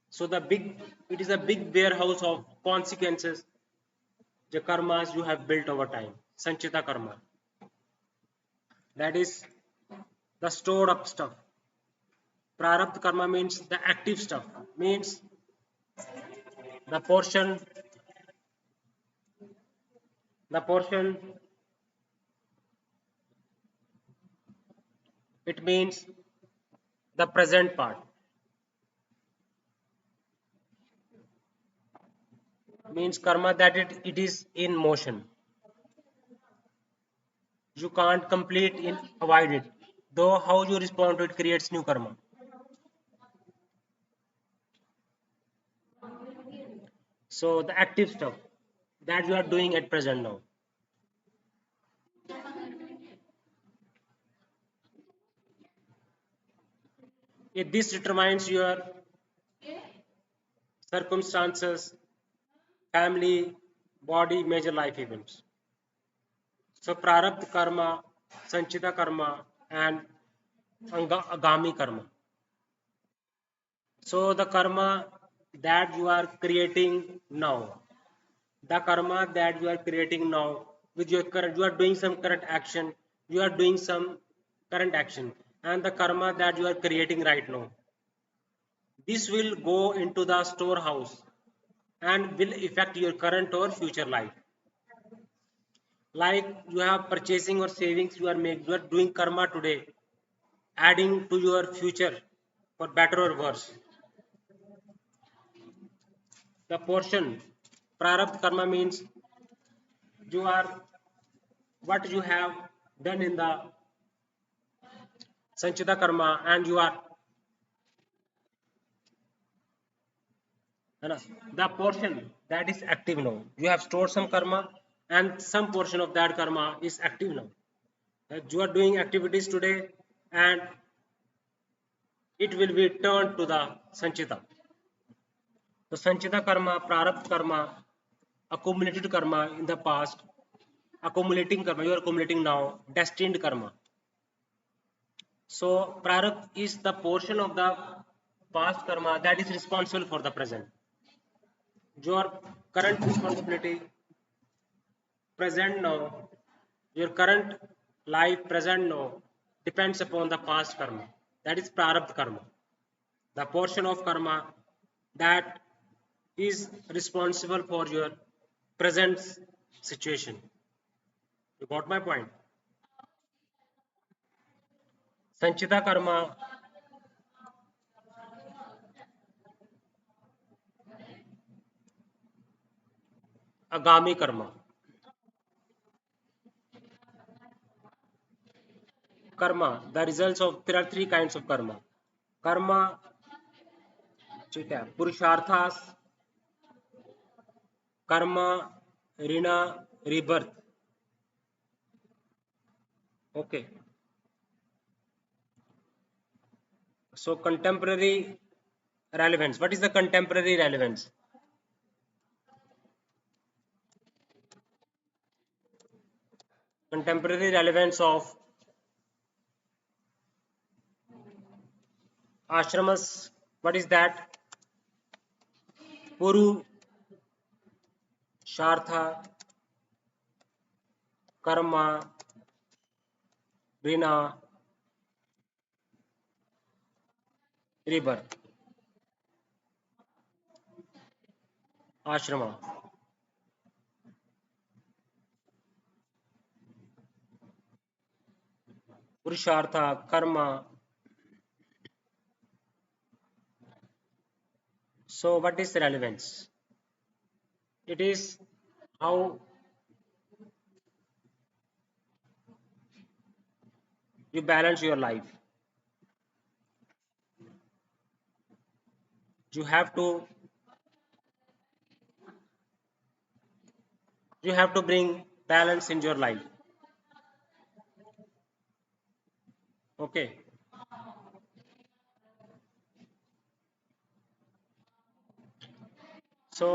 So it is a big warehouse of consequences, the karmas you have built over time. Sanchita karma. That is the stored up stuff. Prarabdha karma means the active stuff. Means the portion, the portion, it means the present part. Means karma that it is in motion. You can't complete in avoid it. Though how you respond to it creates new karma. So the active stuff that you are doing at present now. If this determines your circumstances, family, body, major life events. So prarabdha karma, sanchita karma, and agami karma. So the karma that you are creating now, the karma that you are creating now with your current, you are doing some current action, you are doing some current action, and the karma that you are creating right now. This will go into the storehouse and will affect your current or future life. Like you have purchasing or savings you are doing karma today, adding to your future for better or worse. The portion prarabdha karma means you are what you have done in the sanchita karma and you are the portion that is active now. You have stored some karma and some portion of that karma is active now. You are doing activities today and it will be turned to the sanchita. So sanchita karma, prarabdha karma, accumulated karma in the past, accumulating karma, you are accumulating now, destined karma. So prarabdha is the portion of the past karma that is responsible for the present. Your current responsibility, present now, your current life, present now, depends upon the past karma. That is prarabdha karma. The portion of karma that is responsible for your present situation. You got my point? Sanchita karma, agami karma. Karma, the results of, there are three kinds of karma. Karma, ठीक है, पुरुषार्थास, कर्मा, ऋणा, rebirth. Okay, so contemporary relevance. What is the contemporary relevance? Contemporary relevance of ashramas. What is that? Puru, Shartha, Karma, Rina, Rebirth. Ashrama. Purushartha, Karma. So what is the relevance? It is how you balance your life. You have to bring balance in your life. Okay. So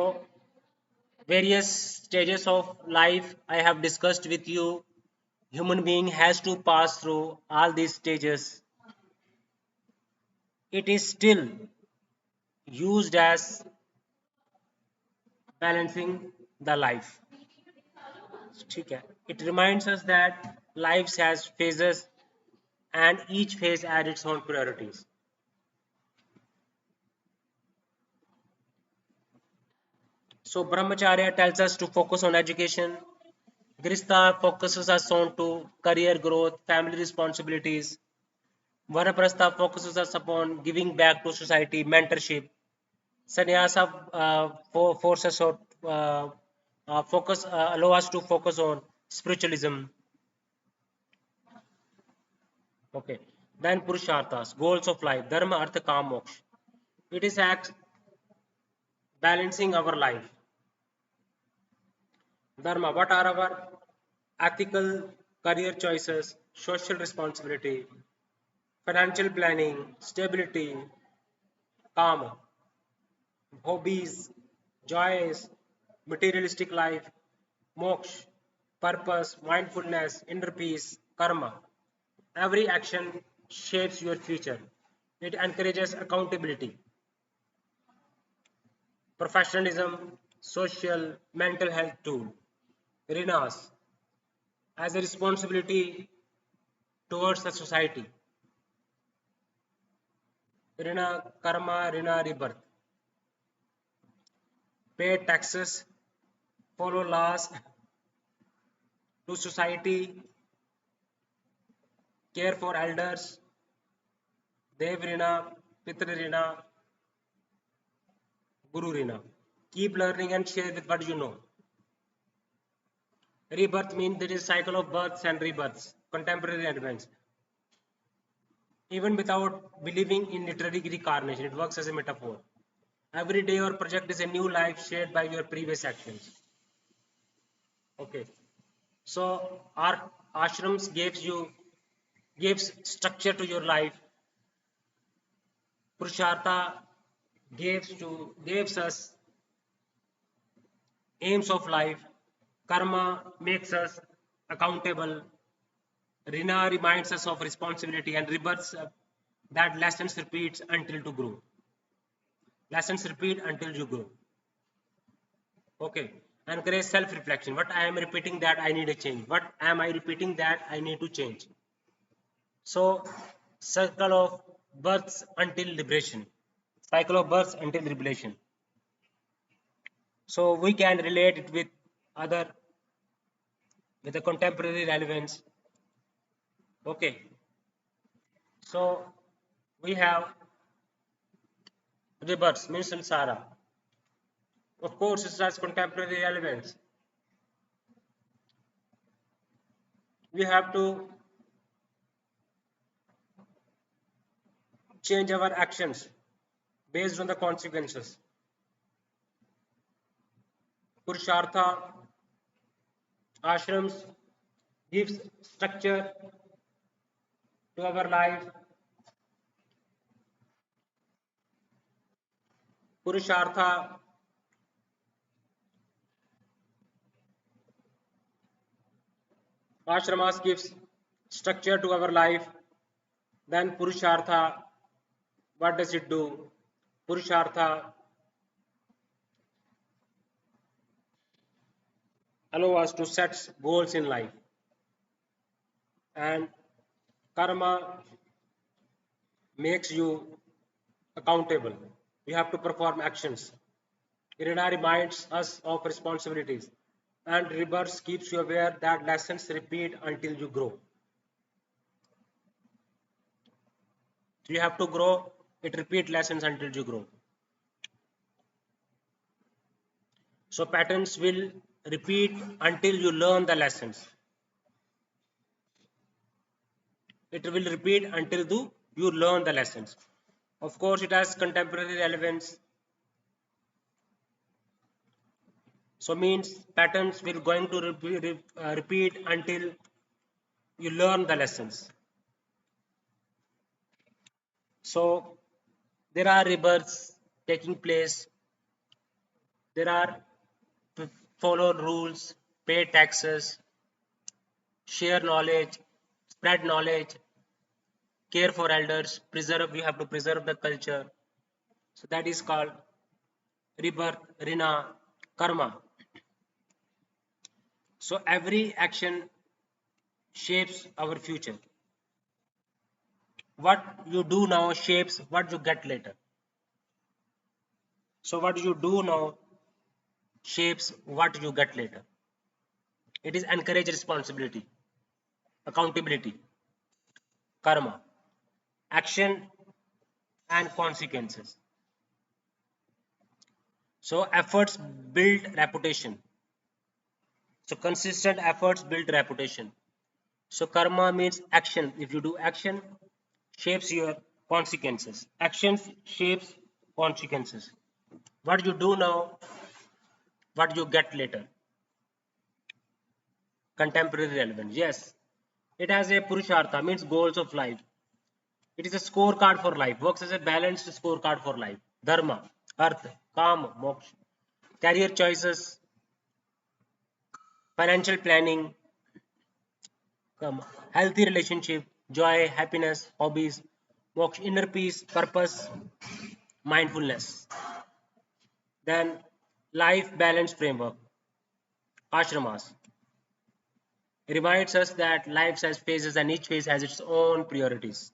various stages of life I have discussed with you. Human being has to pass through all these stages. It is still used as balancing the life. ठीक है. It reminds us that life has phases and each phase has its own priorities. So Brahmacharya tells us to focus on education. Grista focuses us on to career growth, family responsibilities. Vanaprastha focuses us upon giving back to society, mentorship. Sannyasa forces us allow us to focus on spiritualism. Okay. Then Purusharthas, goals of life, Dharma, Artha, Kam, Moksha. It is act balancing our life. Dharma, what are our ethical career choices, social responsibility, financial planning, stability, calm, hobbies, joys, materialistic life, moksha, purpose, mindfulness, inner peace, karma. Every action shapes your future. It encourages accountability, professionalism, social, mental health tool. Rinas as a responsibility towards the society. Rina karma, rina rebirth. Pay taxes, follow laws to society, care for elders, Dev rina, Pitra rina, Guru rina. Keep learning and share with what you know. Rebirth means there is a cycle of births and rebirths, contemporary events. Even without believing in literary reincarnation, it works as a metaphor. Every day or project is a new life shared by your previous actions. Okay. So our ashrams gives structure to your life. Purushartha gives us aims of life. Karma makes us accountable. Rina reminds us of responsibility and rebirths that lessons repeats until to grow. Lessons repeat until you grow. Okay. Encourage self-reflection. What I am repeating that I need a change. What am I repeating that I need to change? So, circle of births until liberation. Cycle of births until liberation. So we can relate it with other with the contemporary relevance. Okay. So we have rebirths means samsara. Of course, it has contemporary relevance. We have to change our actions based on the consequences. Purushartha ashrams gives structure to our life. Purushartha ashramas gives structure to our life. Then Purushartha, what does it do? Purushartha allow us to set goals in life. And karma makes you accountable. You have to perform actions. Irina reminds us of responsibilities. And rebirth keeps you aware that lessons repeat until you grow. So you have to grow, it repeat lessons until you grow. So patterns will repeat until you learn the lessons. It will repeat until you learn the lessons. Of course, it has contemporary relevance. So means patterns will going to repeat until you learn the lessons. So there are rebirths taking place. There are follow rules, pay taxes, share knowledge, spread knowledge, care for elders, preserve. We have to preserve the culture. So that is called rebirth, rina, karma. So every action shapes our future. What you do now shapes what you get later. So what you do now shapes what you get later. It is encourage responsibility, accountability, karma, action and consequences. So efforts build reputation. So consistent efforts build reputation. So karma means action. If you do action, shapes your consequences. Actions shapes consequences. What you do now, what you get later. Contemporary relevance. Yes, it has a purushartha, means goals of life. It is a scorecard for life. Works as a balanced scorecard for life. Dharma, arth, kam, moksha. Career choices, financial planning, healthy relationship, joy, happiness, hobbies, moksha, inner peace, purpose, mindfulness. Then life balance framework, ashramas. It reminds us that life has phases and each phase has its own priorities.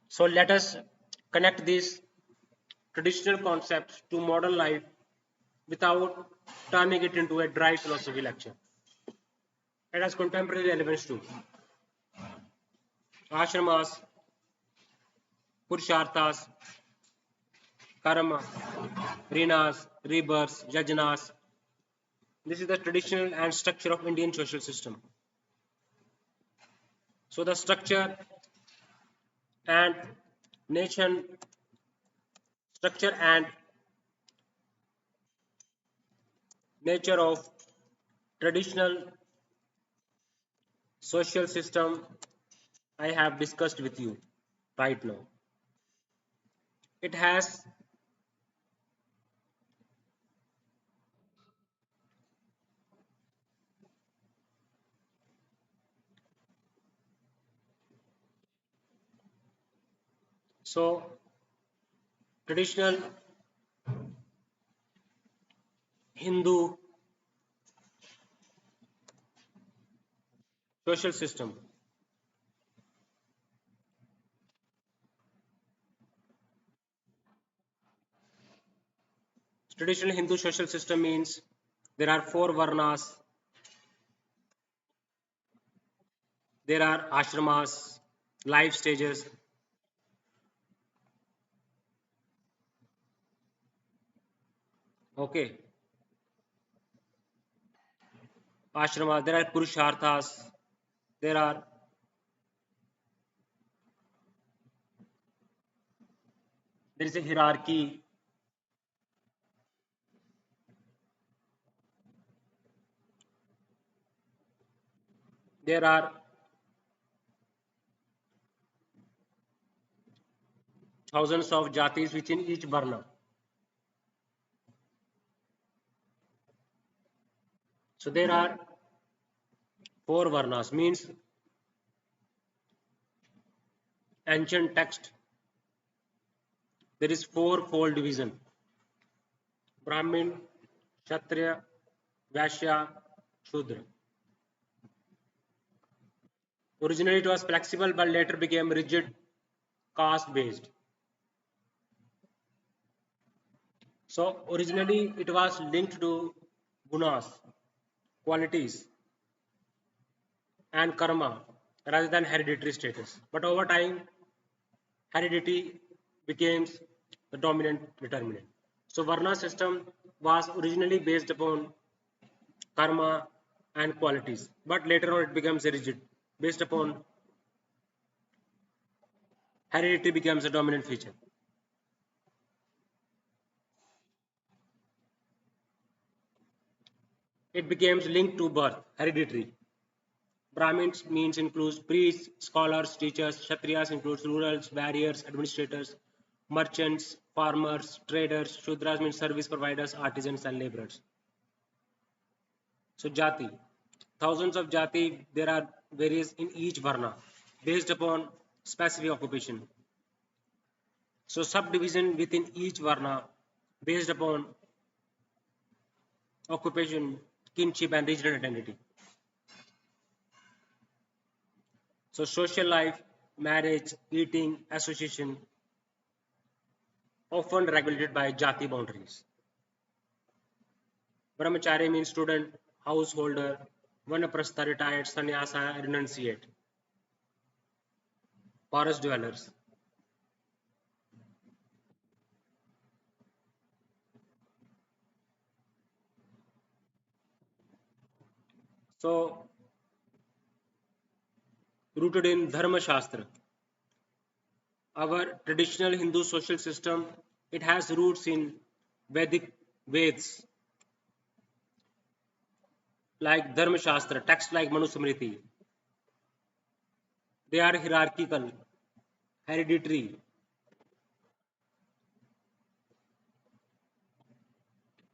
So let us connect these traditional concepts to modern life without turning it into a dry philosophy lecture. It has contemporary relevance too. Ashramas, Purusharthas, Karma, Rinas, Rebirths, Yajnas. This is the traditional and structure of Indian social system. So the structure and nation, structure and nature of traditional social system I have discussed with you right now. It has so traditional Hindu social system. Traditional Hindu social system means there are four varnas, there are ashramas, life stages. Okay, ashramas, there are purusharthas, there is a hierarchy. There are thousands of jatis within each varna. So there are four varnas, means ancient text. There is four-fold division: Brahmin, Kshatriya, Vaishya, Shudra. Originally it was flexible but later became rigid, caste based. So originally it was linked to gunas, qualities, and karma rather than hereditary status. But over time, heredity becomes the dominant determinant. So Varna system was originally based upon karma and qualities, but later on it becomes rigid, based upon heredity becomes a dominant feature. It becomes linked to birth, hereditary. Brahmins means includes priests, scholars, teachers. Kshatriyas includes rurals, warriors, administrators, merchants, farmers, traders. Shudras means service providers, artisans, and laborers. So jati, thousands of jati there are various in each varna based upon specific occupation. So subdivision within each varna based upon occupation, kinship, and regional identity. So social life, marriage, eating, association, often regulated by jati boundaries. Brahmachari means student, householder, vanaprastha retired, sannyasa renunciate, forest dwellers. So rooted in Dharma Shastra. Our traditional Hindu social system, it has roots in Vedic Veds like Dharma Shastra, texts like Manusmriti. They are hierarchical, hereditary.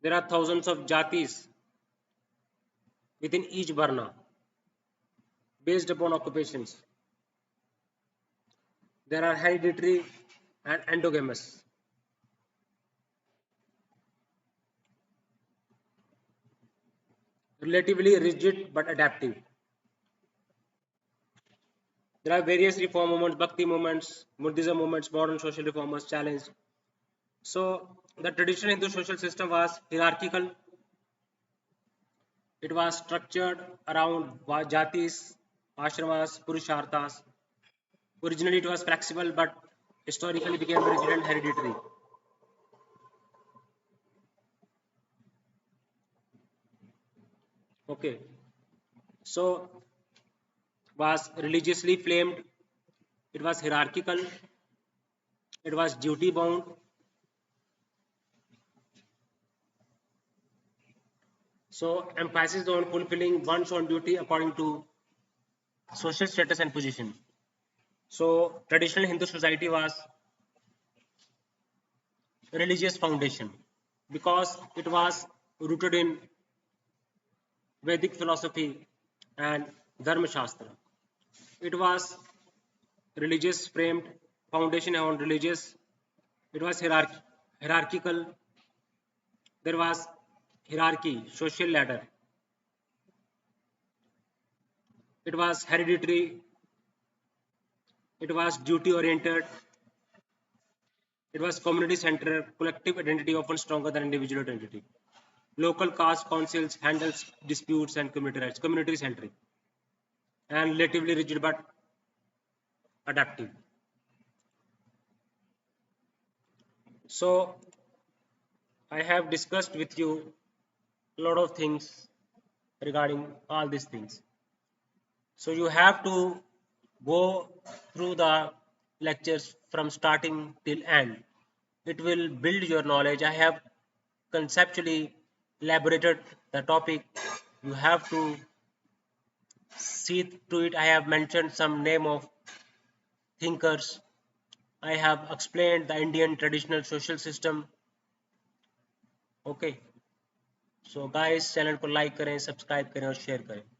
There are thousands of jatis within each varna based upon occupations. There are hereditary and endogamous. Relatively rigid but adaptive. There are various reform movements, Bhakti movements, Buddhism movements, modern social reformers challenged. So the traditional Hindu social system was hierarchical. It was structured around jatis, ashramas, purusharthas. Originally it was flexible but historically became rigid and hereditary. Okay. So was religiously flamed, it was hierarchical, it was duty bound. So emphasis on fulfilling one's own duty according to social status and position. So traditional Hindu society was religious foundation because it was rooted in Vedic philosophy and Dharma Shastra. It was religious framed foundation on religious. It was hierarchical. There was hierarchy, social ladder. It was hereditary. It was duty oriented. It was community centered. Collective identity often stronger than individual identity. Local caste councils handles disputes and community rights. Community centric and relatively rigid but adaptive. So I have discussed with you a lot of things regarding all these things. So you have to go through the lectures from starting till end. It will build your knowledge. I have conceptually elaborated the topic. You have to see to it. I have mentioned some name of thinkers. I have explained the Indian traditional social system. Okay, so guys, channel को like करें, subscribe करें और share करें.